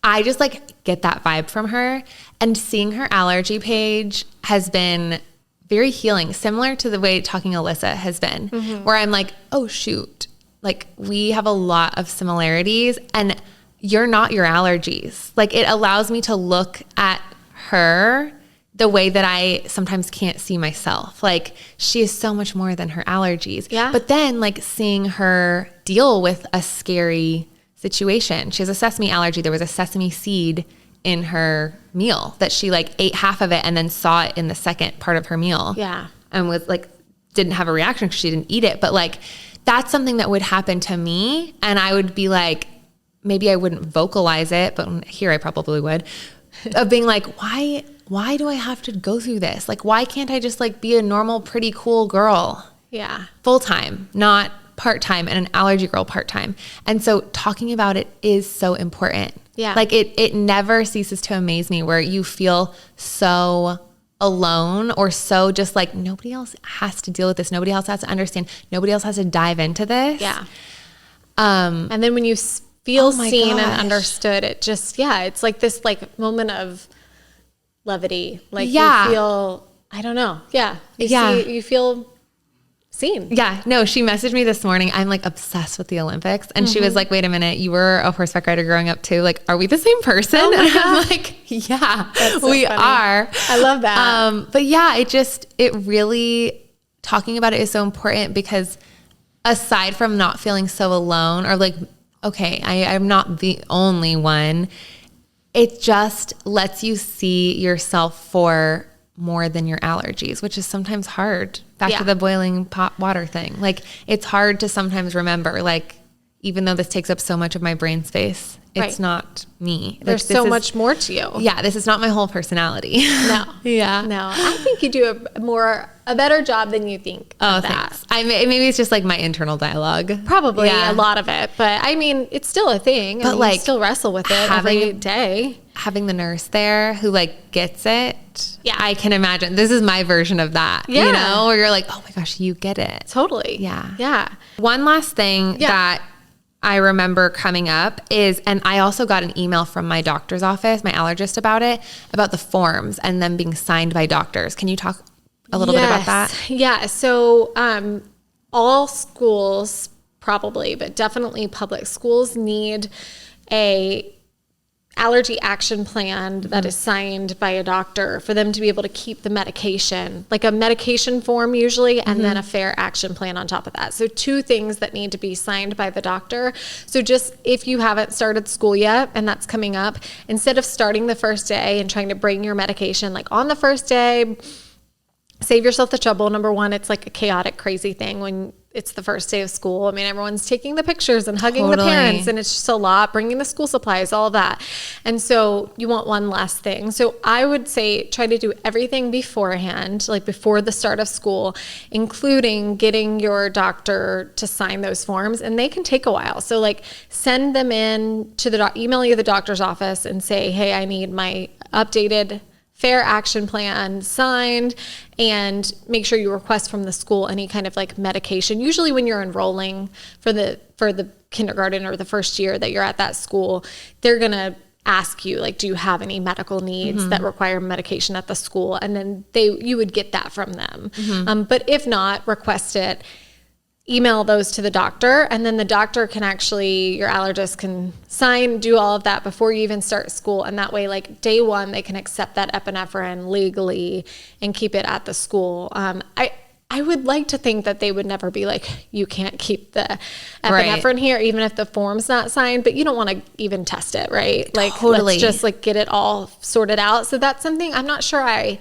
I just like get that vibe from her, and seeing her allergy page has been very healing, similar to the way Talking Alyssa has been, where I'm like, oh shoot, like we have a lot of similarities and you're not your allergies. Like it allows me to look at her the way that I sometimes can't see myself. Like she is so much more than her allergies.
Yeah.
But then like seeing her deal with a scary situation. She has a sesame allergy. There was a sesame seed in her meal that she like ate half of it and then saw it in the second part of her meal.
Yeah.
And was like, didn't have a reaction because she didn't eat it. But like, that's something that would happen to me. And I would be like, maybe I wouldn't vocalize it, but here I probably would, of being like, why do I have to go through this? Like, why can't I just like be a normal, pretty cool girl?
Yeah.
Full time, not part-time, and an allergy girl part-time. And so talking about it is so important.
Yeah.
Like it never ceases to amaze me where you feel so alone or so just like nobody else has to deal with this. Nobody else has to understand. Nobody else has to dive into this.
Yeah. And then when you feel seen
gosh.
and understood, it just, it's like this like moment of levity. Like you feel, I don't know. Yeah. You feel seen.
Yeah. No, she messaged me this morning. I'm like obsessed with the Olympics. And she was like, wait a minute, you were a horseback rider growing up too. Like, are we the same person?
Oh
and I'm like, yeah,
so
we
funny.
are.
I love that.
But yeah, it really, talking about it is so important because aside from not feeling so alone or like, okay, I'm not the only one, it just lets you see yourself for more than your allergies, which is sometimes hard. Back to the boiling pot water thing. Like it's hard to sometimes remember, like, even though this takes up so much of my brain space, it's not me.
There's so much more to you.
Yeah. This is not my whole personality.
No.
Yeah.
No. I think you do a better job than you think.
Oh, thanks. Maybe it's just like my internal dialogue.
Probably a lot of it, but I mean, it's still a thing.
But like,
you still wrestle with it every day.
Having the nurse there who like gets it.
Yeah.
I can imagine. This is my version of that, you know, where you're like, oh my gosh, you get it.
Totally.
Yeah.
Yeah.
One last thing that I remember coming up is, and I also got an email from my doctor's office, my allergist about the forms and them being signed by doctors. Can you talk a little bit about that?
Yeah. So, all schools probably, but definitely public schools need a allergy action plan that is signed by a doctor for them to be able to keep the medication, like a medication form usually, and then a fair action plan on top of that. So 2 things that need to be signed by the doctor. So just if you haven't started school yet and that's coming up, instead of starting the first day and trying to bring your medication like on the first day, save yourself the trouble. Number one, it's like a chaotic, crazy thing when it's the first day of school. I mean, everyone's taking the pictures and hugging the parents, and it's just a lot, bringing the school supplies, all of that. And so you want one last thing. So I would say try to do everything beforehand, like before the start of school, including getting your doctor to sign those forms, and they can take a while. So like send them in to email you the doctor's office and say, hey, I need my updated fair action plan signed, and make sure you request from the school any kind of like medication. Usually when you're enrolling for the kindergarten or the first year that you're at that school, they're going to ask you like, do you have any medical needs that require medication at the school? And then you would get that from them. But if not, request it. Email those to the doctor, and then the doctor can actually, your allergist can sign, do all of that before you even start school. And that way, like day one, they can accept that epinephrine legally and keep it at the school. I would like to think that they would never be like, you can't keep the epinephrine here, even if the form's not signed, but you don't want to even test it, right? Like, let's just like get it all sorted out. So that's something I'm not sure I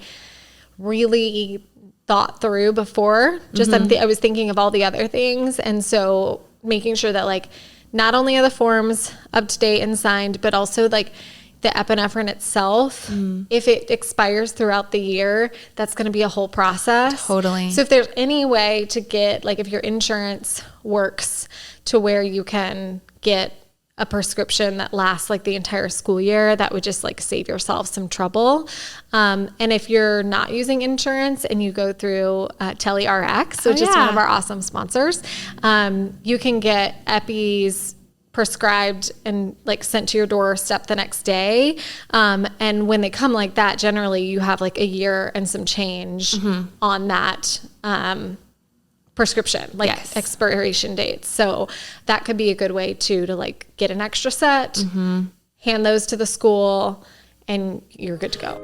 really thought through before. Just I was thinking of all the other things, and so making sure that like not only are the forms up to date and signed, but also like the epinephrine itself, if it expires throughout the year, that's going to be a whole process.
Totally.
So if there's any way to get, like if your insurance works to where you can get a prescription that lasts like the entire school year, that would just like save yourself some trouble. And if you're not using insurance and you go through TeleRx, which is one of our awesome sponsors, you can get Epis prescribed and like sent to your doorstep the next day. And when they come like that, generally you have like a year and some change on that prescription, like expiration dates. So that could be a good way too, to like get an extra set, hand those to the school, and you're good to go.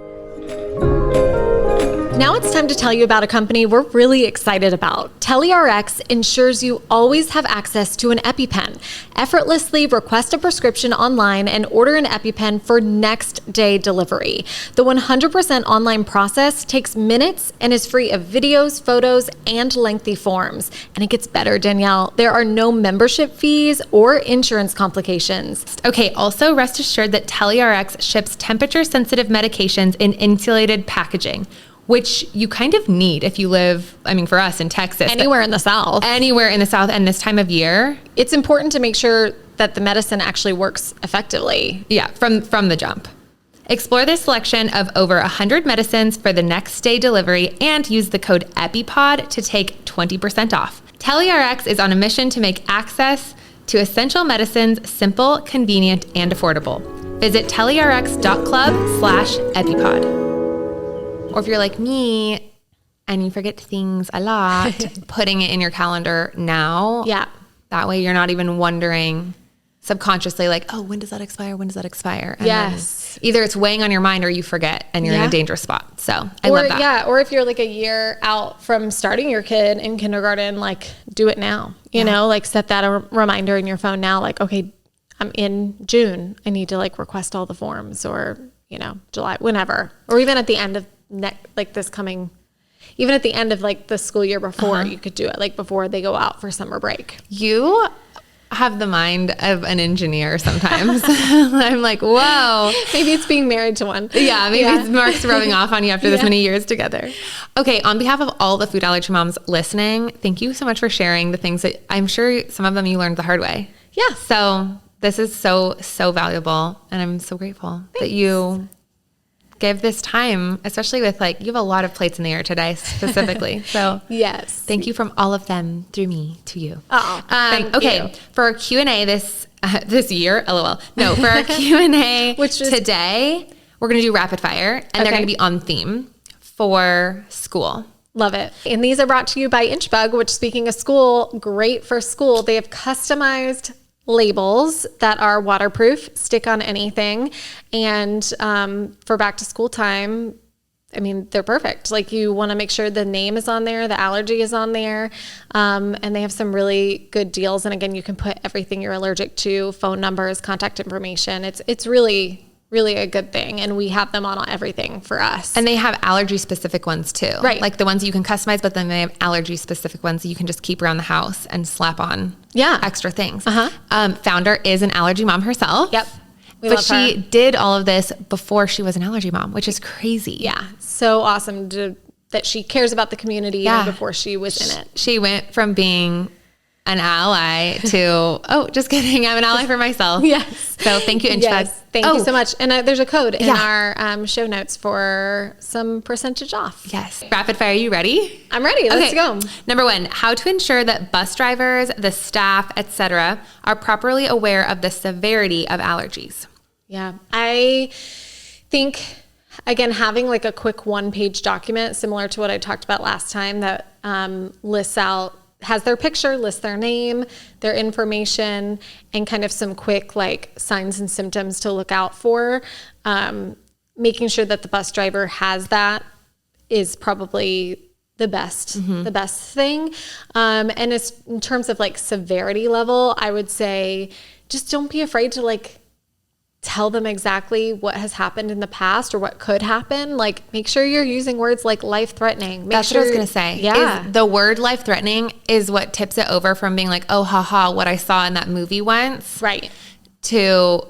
Now it's time to tell you about a company we're really excited about. TeleRx ensures you always have access to an EpiPen. Effortlessly request a prescription online and order an EpiPen for next day delivery. The 100% online process takes minutes and is free of videos, photos, and lengthy forms. And it gets better, Danielle. There are no membership fees or insurance complications.
Okay, also rest assured that TeleRx ships temperature-sensitive medications in insulated packaging, which you kind of need if you live, I mean, for us in Texas.
Anywhere in the South.
Anywhere in the South and this time of year.
It's important to make sure that the medicine actually works effectively.
Yeah, from the jump. Explore this selection of over 100 medicines for the next day delivery and use the code EPIPOD to take 20% off. TeleRx is on a mission to make access to essential medicines simple, convenient, and affordable. Visit telerx.club/EpiPod. Or if you're like me and you forget things a lot, putting it in your calendar now.
Yeah.
That way you're not even wondering subconsciously like, oh, when does that expire? When does that expire? And
yes.
Either it's weighing on your mind or you forget and you're in a dangerous spot. So I love that.
Yeah. Or if you're like a year out from starting your kid in kindergarten, like do it now, you know, like set that a reminder in your phone now. Like, okay, I'm in June. I need to like request all the forms, or, you know, July, whenever, or even at the end of even at the end of like the school year before, you could do it like before they go out for summer break.
You have the mind of an engineer sometimes. I'm like, whoa.
Maybe it's being married to one.
Yeah, maybe it's Mark's rubbing off on you after this many years together. Okay, on behalf of all the food allergy moms listening, thank you so much for sharing the things that I'm sure some of them you learned the hard way.
Yeah.
So this is so valuable, and I'm so grateful that you give this time, especially with like, you have a lot of plates in the air today specifically. So
yes,
thank you from all of them through me to you.
Oh, thank you.
For our Q&A this year, LOL. No, for our Q&A today, we're going to do rapid fire, and they're going to be on theme for school.
Love it. And these are brought to you by Inchbug, which, speaking of school, great for school. They have customized labels that are waterproof, stick on anything. And for back to school time, I mean, they're perfect. Like, you want to make sure the name is on there, the allergy is on there. And they have some really good deals. And again, you can put everything you're allergic to, phone numbers, contact information. It's really a good thing. And we have them on everything for us.
And they have allergy specific ones too.
Right.
Like the ones that you can customize, but then they have allergy specific ones that you can just keep around the house and slap on extra things. Founder is an allergy mom herself.
Yep.
But she did all of this before she was an allergy mom, which is crazy.
Yeah. So awesome that she cares about the community even before she was in it.
She went from being an ally to, just kidding, I'm an ally for myself.
Yes.
So thank you, Inchbug.
Yes, thank you so much. And there's a code in our show notes for some percentage off.
Yes. Rapid fire, are you ready?
I'm ready. Let's go.
Number 1, how to ensure that bus drivers, the staff, etc., are properly aware of the severity of allergies.
Yeah. I think, again, having like a quick 1-page document similar to what I talked about last time that has their picture, lists their name, their information, and kind of some quick like signs and symptoms to look out for. Making sure that the bus driver has that is probably the best thing. And it's in terms of like severity level, I would say just don't be afraid to like tell them exactly what has happened in the past or what could happen. Like, make sure you're using words like life-threatening.
That's what I was going to say.
Yeah.
The word life-threatening is what tips it over from being like, oh, haha, what I saw in that movie once.
Right.
To,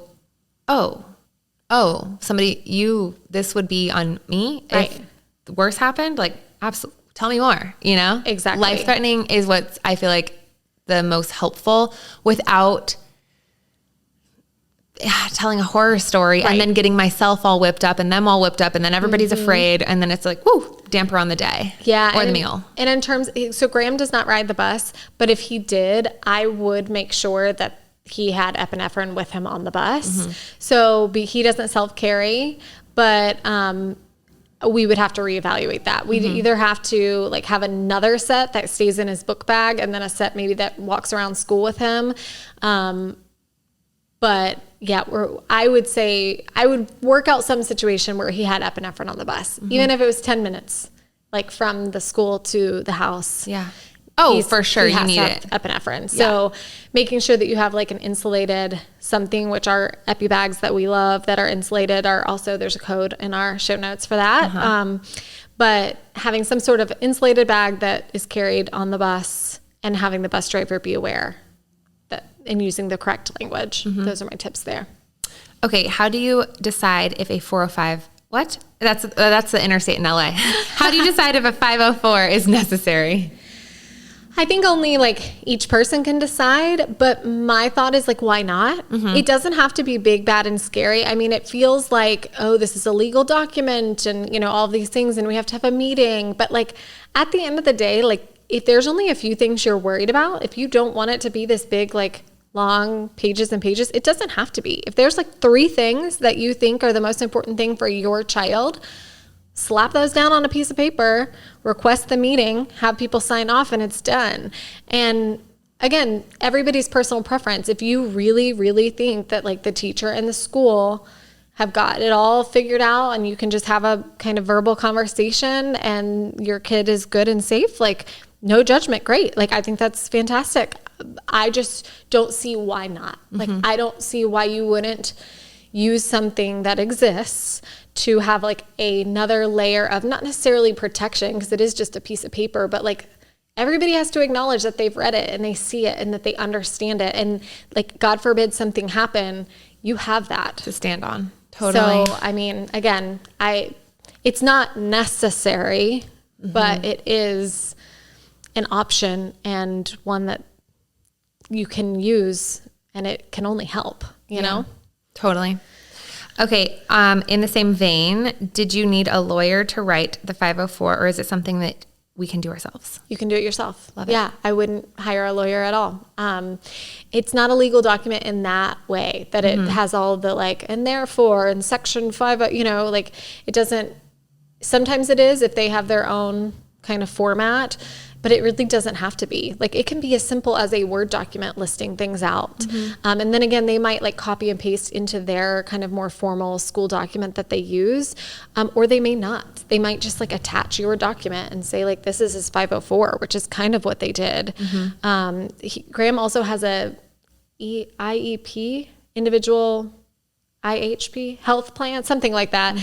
somebody, this would be on me if the worst happened. Like, absolutely. Tell me more, you know?
Exactly.
Life-threatening is what I feel like the most helpful without telling a horror story and then getting myself all whipped up and them all whipped up and then everybody's afraid and then it's like, whoo, damper on the day.
Yeah.
Or the meal.
And in terms, so Graham does not ride the bus, but if he did, I would make sure that he had epinephrine with him on the bus. So he doesn't self-carry, but we would have to reevaluate that. We'd either have to like have another set that stays in his book bag and then a set maybe that walks around school with him. But yeah, I would say I would work out some situation where he had epinephrine on the bus, even if it was 10 minutes, like from the school to the house.
Yeah. Oh, for sure. You need it.
Epinephrine. So making sure that you have like an insulated something, which are epi bags that we love that are insulated are also, there's a code in our show notes for that. But having some sort of insulated bag that is carried on the bus and having the bus driver be aware that and using the correct language. Those are my tips there.
Okay. How do you decide if a 405, what? That's the interstate in LA. How do you decide if a 504 is necessary?
I think only like each person can decide, but my thought is like, why not? It doesn't have to be big, bad, and scary. I mean, it feels like, oh, this is a legal document and, you know, all these things and we have to have a meeting. But like at the end of the day, like if there's only a few things you're worried about, if you don't want it to be this big, like long pages and pages, it doesn't have to be. If there's like 3 things that you think are the most important thing for your child, slap those down on a piece of paper, request the meeting, have people sign off, and it's done. And again, everybody's personal preference. If you really, really think that like the teacher and the school have got it all figured out and you can just have a kind of verbal conversation and your kid is good and safe, like no judgment, great. Like I think that's fantastic. I just don't see why not. Like I don't see why you wouldn't use something that exists to have like another layer of not necessarily protection, because it is just a piece of paper, but like everybody has to acknowledge that they've read it and they see it and that they understand it. And like, God forbid something happen, you have that
to stand on. Totally.
So, I mean, again, it's not necessary, but it is an option and one that you can use and it can only help, you know?
Totally. Okay. In the same vein, did you need a lawyer to write the 504 or is it something that we can do ourselves?
You can do it yourself.
Love it.
Yeah. I wouldn't hire a lawyer at all. It's not a legal document in that way that it has all the like, and therefore, and section 5, you know, like it doesn't, sometimes it is if they have their own kind of format, but it really doesn't have to be. Like it can be as simple as a Word document listing things out. And then again, they might like copy and paste into their kind of more formal school document that they use, or they may not. They might just like attach your document and say like, this is his 504, which is kind of what they did. Graham also has a IEP, individual IHP health plan, something like that,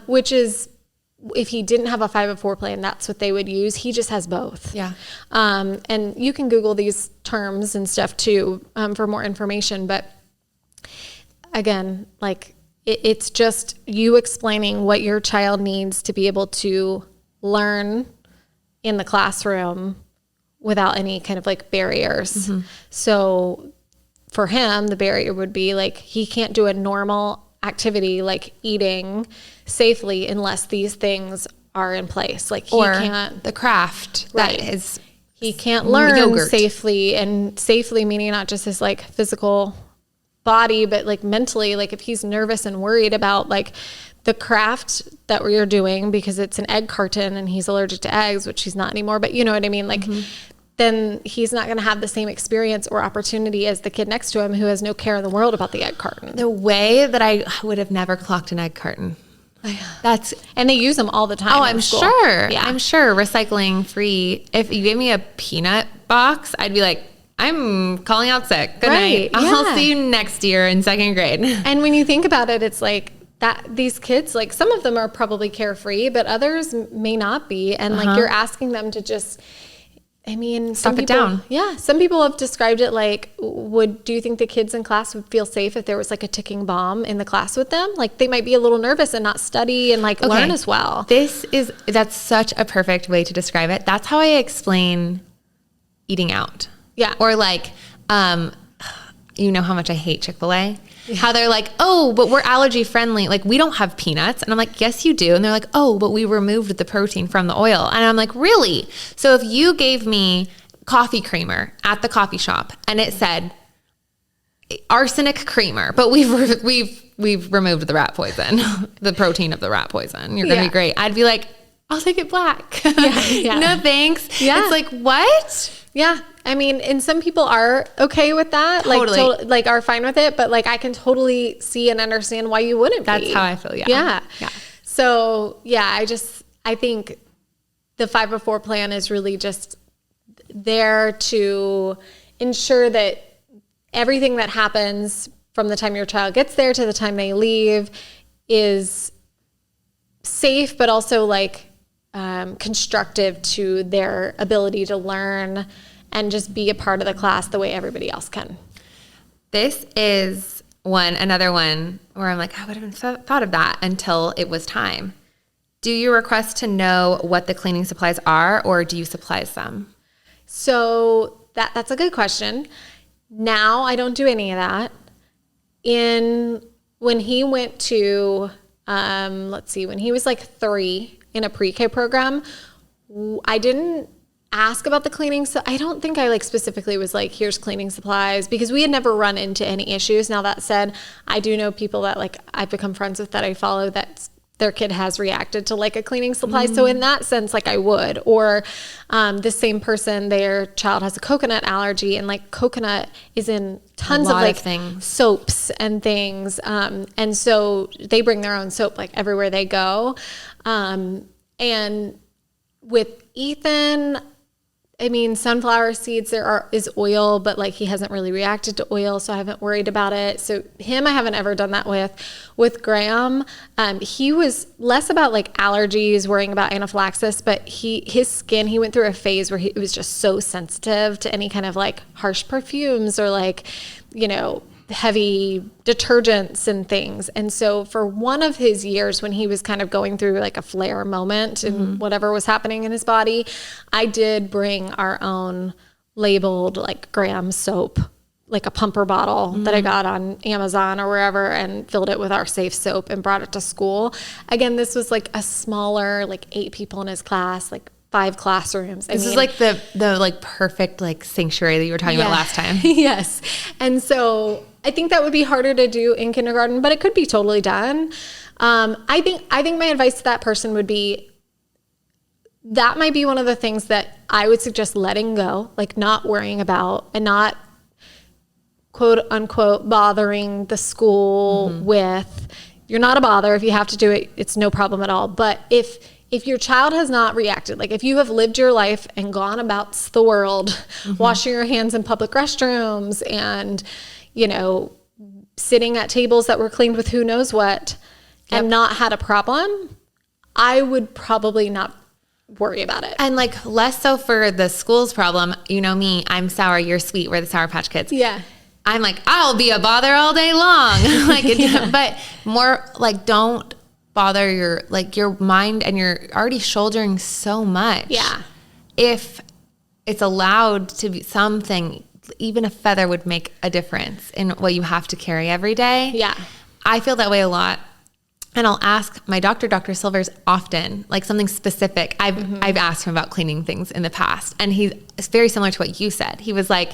which is, if he didn't have a 504 plan, that's what they would use. He just has both.
Yeah.
And you can Google these terms and stuff too, for more information. But again, like it's just you explaining what your child needs to be able to learn in the classroom without any kind of like barriers. So for him, the barrier would be like, he can't do a normal activity like eating safely unless these things are in place. Like he can't,
the craft that is,
he can't learn safely, and safely meaning not just his like physical body, but like mentally, like if he's nervous and worried about like the craft that we're doing because it's an egg carton and he's allergic to eggs, which he's not anymore, but you know what I mean? Like then he's not going to have the same experience or opportunity as the kid next to him who has no care in the world about the egg carton.
The way that I would have never clocked an egg carton.
And they use them all the time.
Oh, I'm sure. Yeah. I'm sure recycling free. If you gave me a peanut box, I'd be like, I'm calling out sick. Good night. I'll see you next year in 2nd grade. And
when you think about it, it's like that these kids, like some of them are probably carefree, but others may not be. And like you're asking them to just, I mean,
stuff it down.
Yeah. Some people have described it like, do you think the kids in class would feel safe if there was like a ticking bomb in the class with them? Like they might be a little nervous and not study and like learn as well.
That's such a perfect way to describe it. That's how I explain eating out.
Yeah.
Or like, you know how much I hate Chick-fil-A. how they're like, oh, but we're allergy friendly. Like, we don't have peanuts. And I'm like, yes, you do. And they're like, oh, but we removed the protein from the oil. And I'm like, really? So if you gave me coffee creamer at the coffee shop and it said arsenic creamer, but we've removed the rat poison, the protein of the rat poison, you're going to be great. I'd be like, I'll take it black. No, thanks. Yeah. It's like, what?
Yeah. I mean, and some people are okay with that.
Totally.
Like are fine with it, but like, I can totally see and understand why you wouldn't be.
That's how I feel.
Yeah. So yeah, I think the 504 plan is really just there to ensure that everything that happens from the time your child gets there to the time they leave is safe, but also like constructive to their ability to learn and just be a part of the class the way everybody else can.
This is another one where I'm like, I would have thought of that until it was time. Do you request to know what the cleaning supplies are, or do you supply some?
So that's a good question. Now I don't do any of that. When he went to, when he was like 3 in a pre-K program, I didn't ask about the cleaning. So I don't think I like specifically was like, here's cleaning supplies, because we had never run into any issues. Now that said, I do know people that like I've become friends with that I follow that their kid has reacted to like a cleaning supply. So in that sense, like I would, or the same person, their child has a coconut allergy, and like coconut is in tons of like soaps and things. And so they bring their own soap like everywhere they go. And with Ethan, I mean, sunflower seeds, is oil, but like he hasn't really reacted to oil, so I haven't worried about it. So him, I haven't ever done that with. With Graham, he was less about like allergies, worrying about anaphylaxis, but his skin, he went through a phase where it was just so sensitive to any kind of like harsh perfumes or like, heavy detergents and things. And so for one of his years when he was kind of going through like a flare moment and whatever was happening in his body, I did bring our own labeled like Graham soap, like a pumper bottle that I got on Amazon or wherever, and filled it with our safe soap and brought it to school. Again, this was like a smaller, like 8 people in his class, like 5 classrooms.
This is like the like perfect like sanctuary that you were talking about last time.
Yes. And so I think that would be harder to do in kindergarten, but it could be totally done. I think my advice to that person would be, that might be one of the things that I would suggest letting go, like not worrying about and not quote unquote bothering the school with. You're not a bother. If you have to do it, it's no problem at all. But if your child has not reacted, like if you have lived your life and gone about the world, washing your hands in public restrooms and, sitting at tables that were cleaned with who knows what, and not had a problem, I would probably not worry about it.
And like less so for the school's problem. You know me, I'm sour, you're sweet. We're the Sour Patch Kids.
Yeah.
I'm like, I'll be a bother all day long. But more like, don't bother your mind, and you're already shouldering so much.
Yeah.
If it's allowed to be something, even a feather would make a difference in what you have to carry every day.
Yeah.
I feel that way a lot. And I'll ask my doctor, Dr. Silvers, often, like something specific. I've asked him about cleaning things in the past, and it's very similar to what you said. He was like,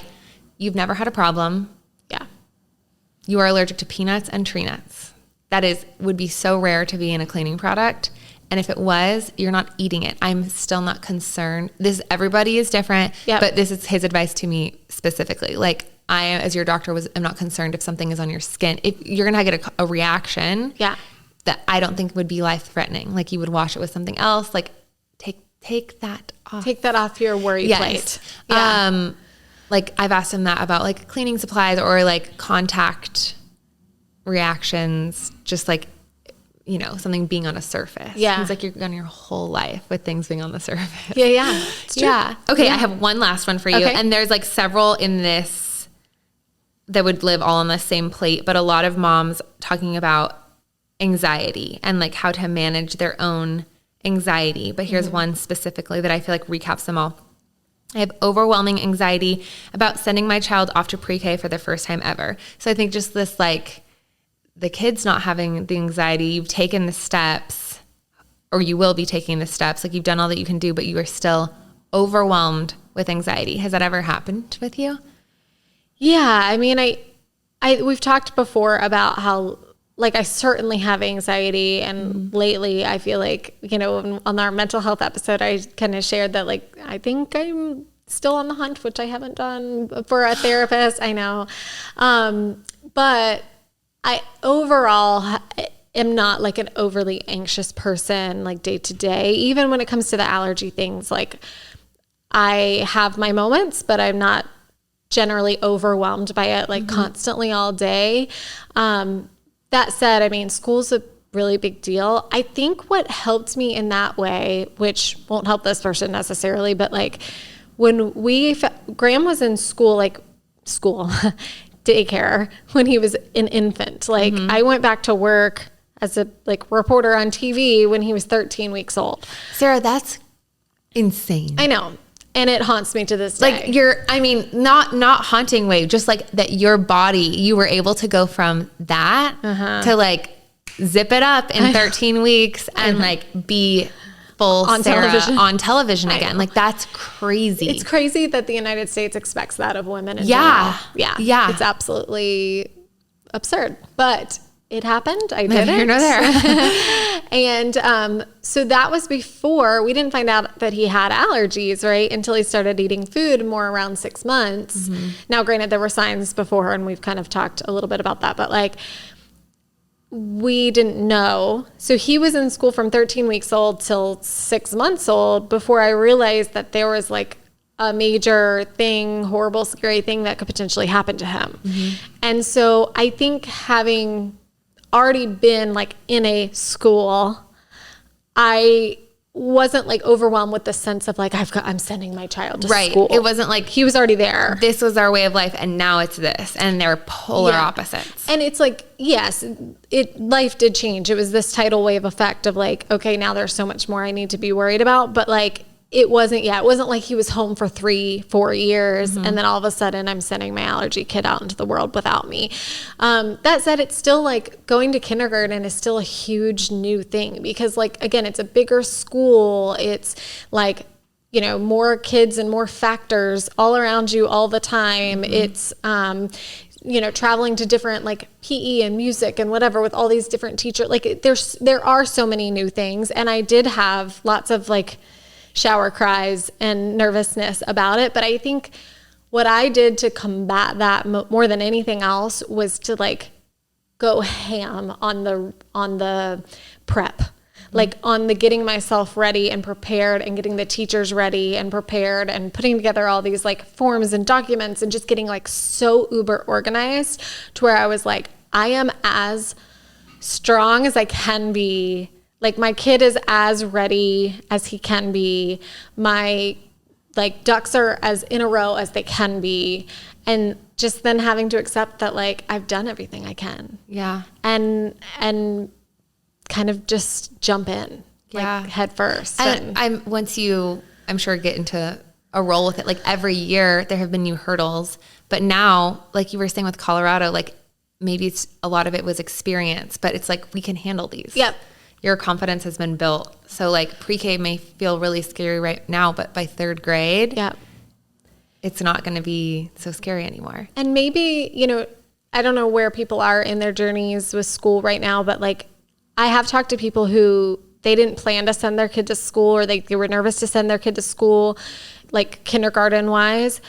you've never had a problem.
Yeah.
You are allergic to peanuts and tree nuts. That would be so rare to be in a cleaning product. And if it was, you're not eating it. I'm still not concerned. Everybody is different, but this is his advice to me specifically. Like, I, as your doctor, am not concerned if something is on your skin. If you're going to get a reaction that I don't think would be life-threatening, like you would wash it with something else, like take that off.
Take that off your worry plate.
Yeah. Like I've asked him that about like cleaning supplies or like contact reactions, just like, something being on a surface.
Yeah.
It's like you've gone your whole life with things being on the surface.
Yeah. It's true.
Yeah. Okay. I have one last one for you.
Okay.
And there's like several in this that would live all on the same plate, but a lot of moms talking about anxiety and like how to manage their own anxiety. But here's one specifically that I feel like recaps them all. I have overwhelming anxiety about sending my child off to pre-K for the first time ever. So I think just this like the kid's not having the anxiety, you've taken the steps, or you will be taking the steps, like you've done all that you can do, but you are still overwhelmed with anxiety. Has that ever happened with you?
Yeah. I mean, we've talked before about how, like, I certainly have anxiety, and lately I feel like, you know, on our mental health episode, I kind of shared that, like, I think I'm still on the hunt, which I haven't done for a therapist. I know. But I overall am not like an overly anxious person, like day to day, even when it comes to the allergy things. Like, I have my moments, but I'm not generally overwhelmed by it, like constantly all day. That said, I mean, school's a really big deal. I think what helped me in that way, which won't help this person necessarily, but like when Graham was in school, daycare, when he was an infant, like I went back to work as a like reporter on TV when he was 13 weeks old.
Sarah, that's insane.
I know. And it haunts me to this day.
Like not haunting way, just like that your body, you were able to go from that to like zip it up in 13 weeks and like be full
on
Sarah
television.
On television again. Like that's crazy.
It's crazy that the United States expects that of women in
yeah.
general.
Yeah.
It's absolutely absurd. But it happened. I did
Neither here nor there.
And so that was before we didn't find out that he had allergies, right? Until he started eating food more around 6 months. Now, granted, there were signs before, and we've kind of talked a little bit about that, but like we didn't know. So he was in school from 13 weeks old till 6 months old before I realized that there was like a major thing, horrible, scary thing that could potentially happen to him. And so I think having already been like in a school, I wasn't like overwhelmed with the sense of like, I'm sending my child to school.
It wasn't like
he was already there.
This was our way of life and now it's this, and they're polar opposites.
And it's like, yes, life did change. It was this tidal wave effect of like, okay, now there's so much more I need to be worried about. But like, it wasn't like he was home for 3-4 years and then all of a sudden I'm sending my allergy kid out into the world without me. That said, it's still like going to kindergarten is still a huge new thing because like, again, it's a bigger school. It's like, you know, more kids and more factors all around you all the time. It's, you know, traveling to different like PE and music and whatever with all these different teachers. Like there are so many new things. And I did have lots of like shower cries and nervousness about it. But I think what I did to combat that more than anything else was to like go ham on the prep, like on the getting myself ready and prepared and getting the teachers ready and prepared and putting together all these like forms and documents and just getting like so uber organized to where I was like, I am as strong as I can be. Like my kid is as ready as he can be. My like ducks are as in a row as they can be. And just then having to accept that like I've done everything I can.
Yeah.
And kind of just jump in like head first.
And once you, I'm sure, get into a role with it, like every year there have been new hurdles, but now, like you were saying with Colorado, like maybe it's a lot of it was experience, but it's like we can handle these.
Yep.
Your confidence has been built. So like pre-K may feel really scary right now, but by 3rd grade, it's not going to be so scary anymore. And
maybe, you know, I don't know where people are in their journeys with school right now, but like I have talked to people who they didn't plan to send their kid to school or they were nervous to send their kid to school, like kindergarten wise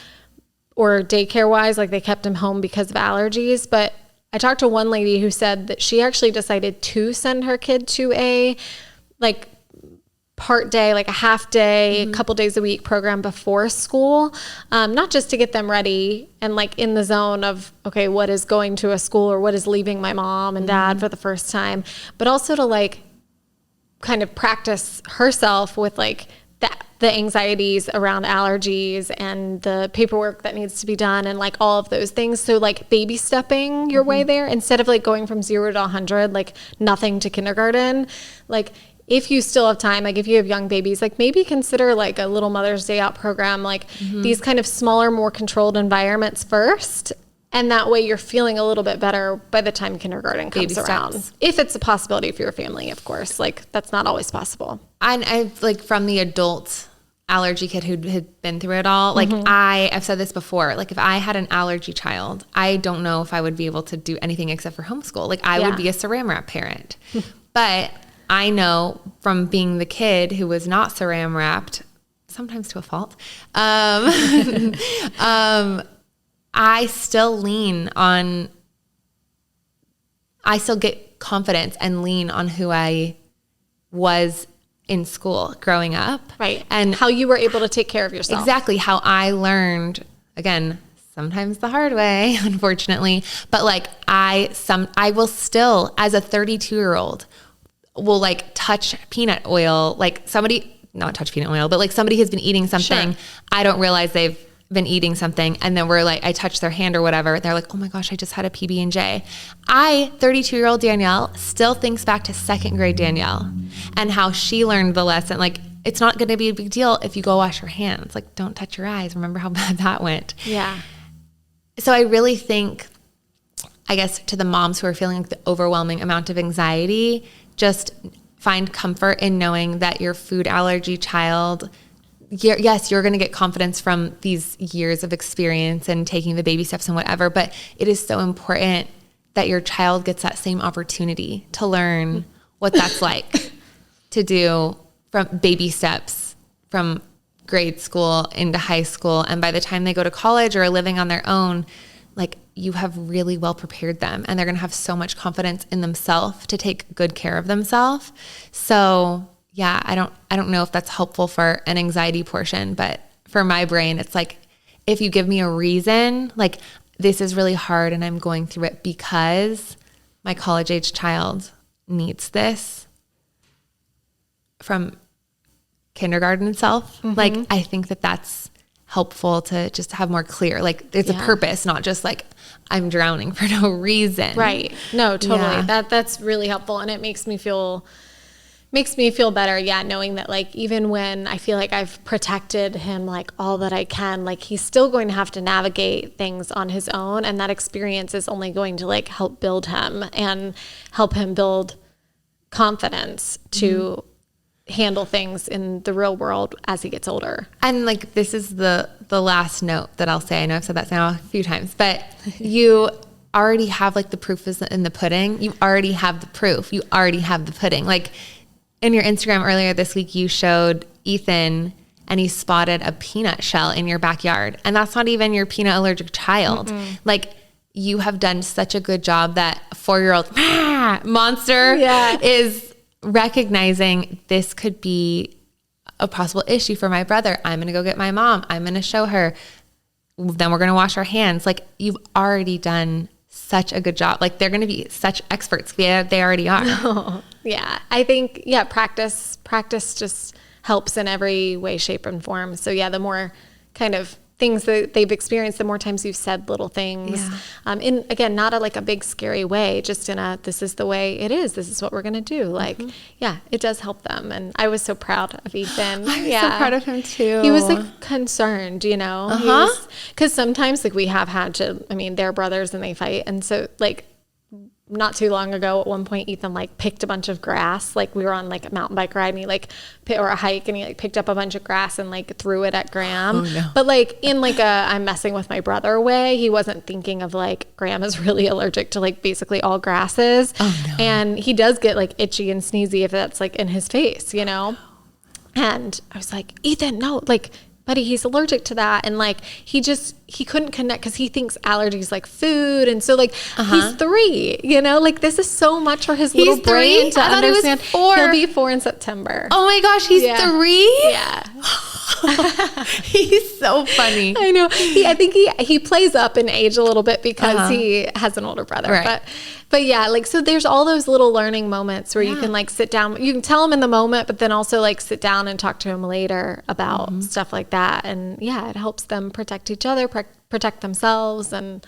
or daycare wise, like they kept him home because of allergies. But I talked to one lady who said that she actually decided to send her kid to a like part day, like a half day, a couple days a week program before school, not just to get them ready and like in the zone of, okay, what is going to a school or what is leaving my mom and dad for the first time, but also to like kind of practice herself with like the anxieties around allergies and the paperwork that needs to be done and like all of those things. So like baby stepping your way there instead of like going from 0 to 100, like nothing to kindergarten. Like if you still have time, like if you have young babies, like maybe consider like a little Mother's Day Out program, like these kind of smaller, more controlled environments first. And that way you're feeling a little bit better by the time kindergarten comes around. If it's a possibility for your family, of course. Like, that's not always possible.
And I've, like, from the adult allergy kid who had been through it all, like, I've said this before, like, if I had an allergy child, I don't know if I would be able to do anything except for homeschool. Like, I would be a saran wrap parent. But I know from being the kid who was not saran wrapped, sometimes to a fault, I still get confidence and lean on who I was in school growing up.
Right. And how you were able to take care of yourself.
Exactly. How I learned, again, sometimes the hard way, unfortunately, but like I will still, as a 32-year-old, will like touch peanut oil, like not touch peanut oil, but like somebody has been eating something. Sure. I don't realize they've been eating something, and then we're like, I touch their hand or whatever. They're like, oh my gosh, I just had a PB&J. 32-year-old Danielle still thinks back to second grade Danielle and how she learned the lesson. Like, it's not going to be a big deal if you go wash your hands. Like, don't touch your eyes. Remember how bad that went.
Yeah.
So I really think, I guess, to the moms who are feeling like the overwhelming amount of anxiety, just find comfort in knowing that your food allergy child, yes, you're going to get confidence from these years of experience and taking the baby steps and whatever, but it is so important that your child gets that same opportunity to learn what that's like to do from baby steps from grade school into high school. And by the time they go to college or are living on their own, like, you have really well prepared them, and they're going to have so much confidence in themselves to take good care of themselves. So yeah, I don't know if that's helpful for an anxiety portion, but for my brain, it's like, if you give me a reason, like, this is really hard and I'm going through it because my college age child needs this from kindergarten itself. Like, I think that that's helpful to just have more clear, like, there's a purpose, not just like I'm drowning for no reason.
Right. No, totally. Yeah. That's really helpful. And it makes me feel better. Yeah. Knowing that, like, even when I feel like I've protected him, like, all that I can, like, he's still going to have to navigate things on his own. And that experience is only going to, like, help build him and help him build confidence to handle things in the real world as he gets older.
And like, this is the last note that I'll say. I know I've said that now a few times, but you already have, like, the proof is in the pudding. You already have the proof. You already have the pudding. Like, in your Instagram earlier this week, you showed Ethan and he spotted a peanut shell in your backyard. And that's not even your peanut allergic child. Like, you have done such a good job that 4-year-old monster is recognizing this could be a possible issue for my brother. I'm going to go get my mom. I'm going to show her. Then we're going to wash our hands. Like, you've already done such a good job. Like, they're going to be such experts. Yeah, they already are.
Yeah. I think, practice just helps in every way, shape, and form. So yeah, the more kind of things that they've experienced, the more times you've said little things, in, again, not a big scary way, just in a, this is the way it is. This is what we're going to do. Like, it does help them. And I was so proud of Ethan.
I was so proud of him too.
He was, like, concerned, cause sometimes, like, we have had to, I mean, they're brothers and they fight. And so, like, not too long ago, at one point, Ethan, like, picked a bunch of grass. Like, we were on, like, a mountain bike ride, and he, like, or a hike, and he, like, picked up a bunch of grass and, like, threw it at Graham.
Oh, no.
But, like, in, like, a I'm messing with my brother way, he wasn't thinking of, like, Graham is really allergic to, like, basically all grasses.
Oh, no.
And he does get, like, itchy and sneezy if that's, like, in his face, And I was like, Ethan, no, like, buddy, he's allergic to that. And, like, he couldn't connect because he thinks allergies like food. And so, like, he's 3, like, this is so much for his little brain to understand.
He was 4.
He'll be 4 in September.
Oh my gosh, he's 3?
Yeah.
He's so funny.
I know. I think he plays up in age a little bit because he has an older brother.
Right.
But yeah, like, so there's all those little learning moments where you can, like, sit down, you can tell him in the moment, but then also, like, sit down and talk to him later about stuff like that. And yeah, it helps them protect each other, protect themselves. And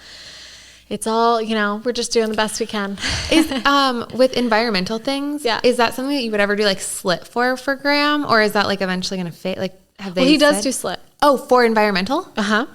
it's all, we're just doing the best we can.
Is with environmental things, is that something that you would ever do, like, slit for Graham? Or is that, like, eventually going to fade? Like, have they
he does do slit.
Oh, for environmental?
Uh-huh.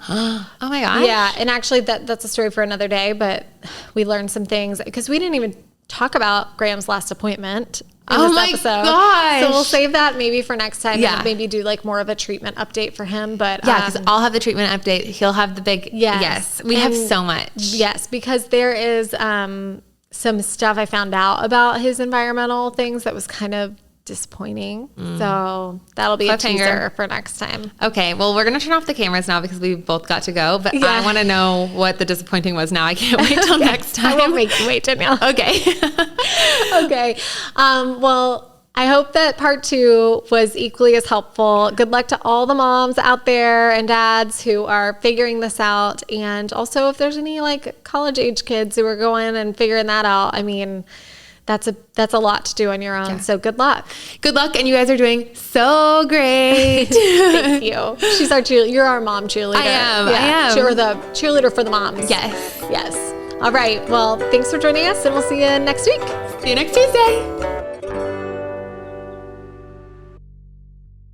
Oh my gosh.
Yeah. And actually that's a story for another day, but we learned some things because we didn't even talk about Graham's last appointment in this episode.
Gosh.
So we'll save that maybe for next time.
Yeah.
And maybe do like more of a treatment update for him. But
Yeah, because I'll have the treatment update. He'll have the big,
yes.
We have so much.
Yes, because there is some stuff I found out about his environmental things that was kind of disappointing. So that'll be a teaser for next time.
Okay, well, we're going to turn off the cameras now because we both got to go, but I want to know what the disappointing was now. I can't wait till next time.
I won't make you wait, Danielle.
Okay.
Okay. Well, I hope that part 2 was equally as helpful. Good luck to all the moms out there and dads who are figuring this out. And also if there's any like college age kids who are going and figuring that out, I mean, that's a lot to do on your own. Yeah. So good luck.
Good luck. And you guys are doing so great.
Thank you. She's our cheerleader. You're our mom cheerleader.
I am.
Yeah.
I am.
You're the cheerleader for the moms.
Yes.
Yes. All right. Well, thanks for joining us and we'll see you next week.
See you next Tuesday.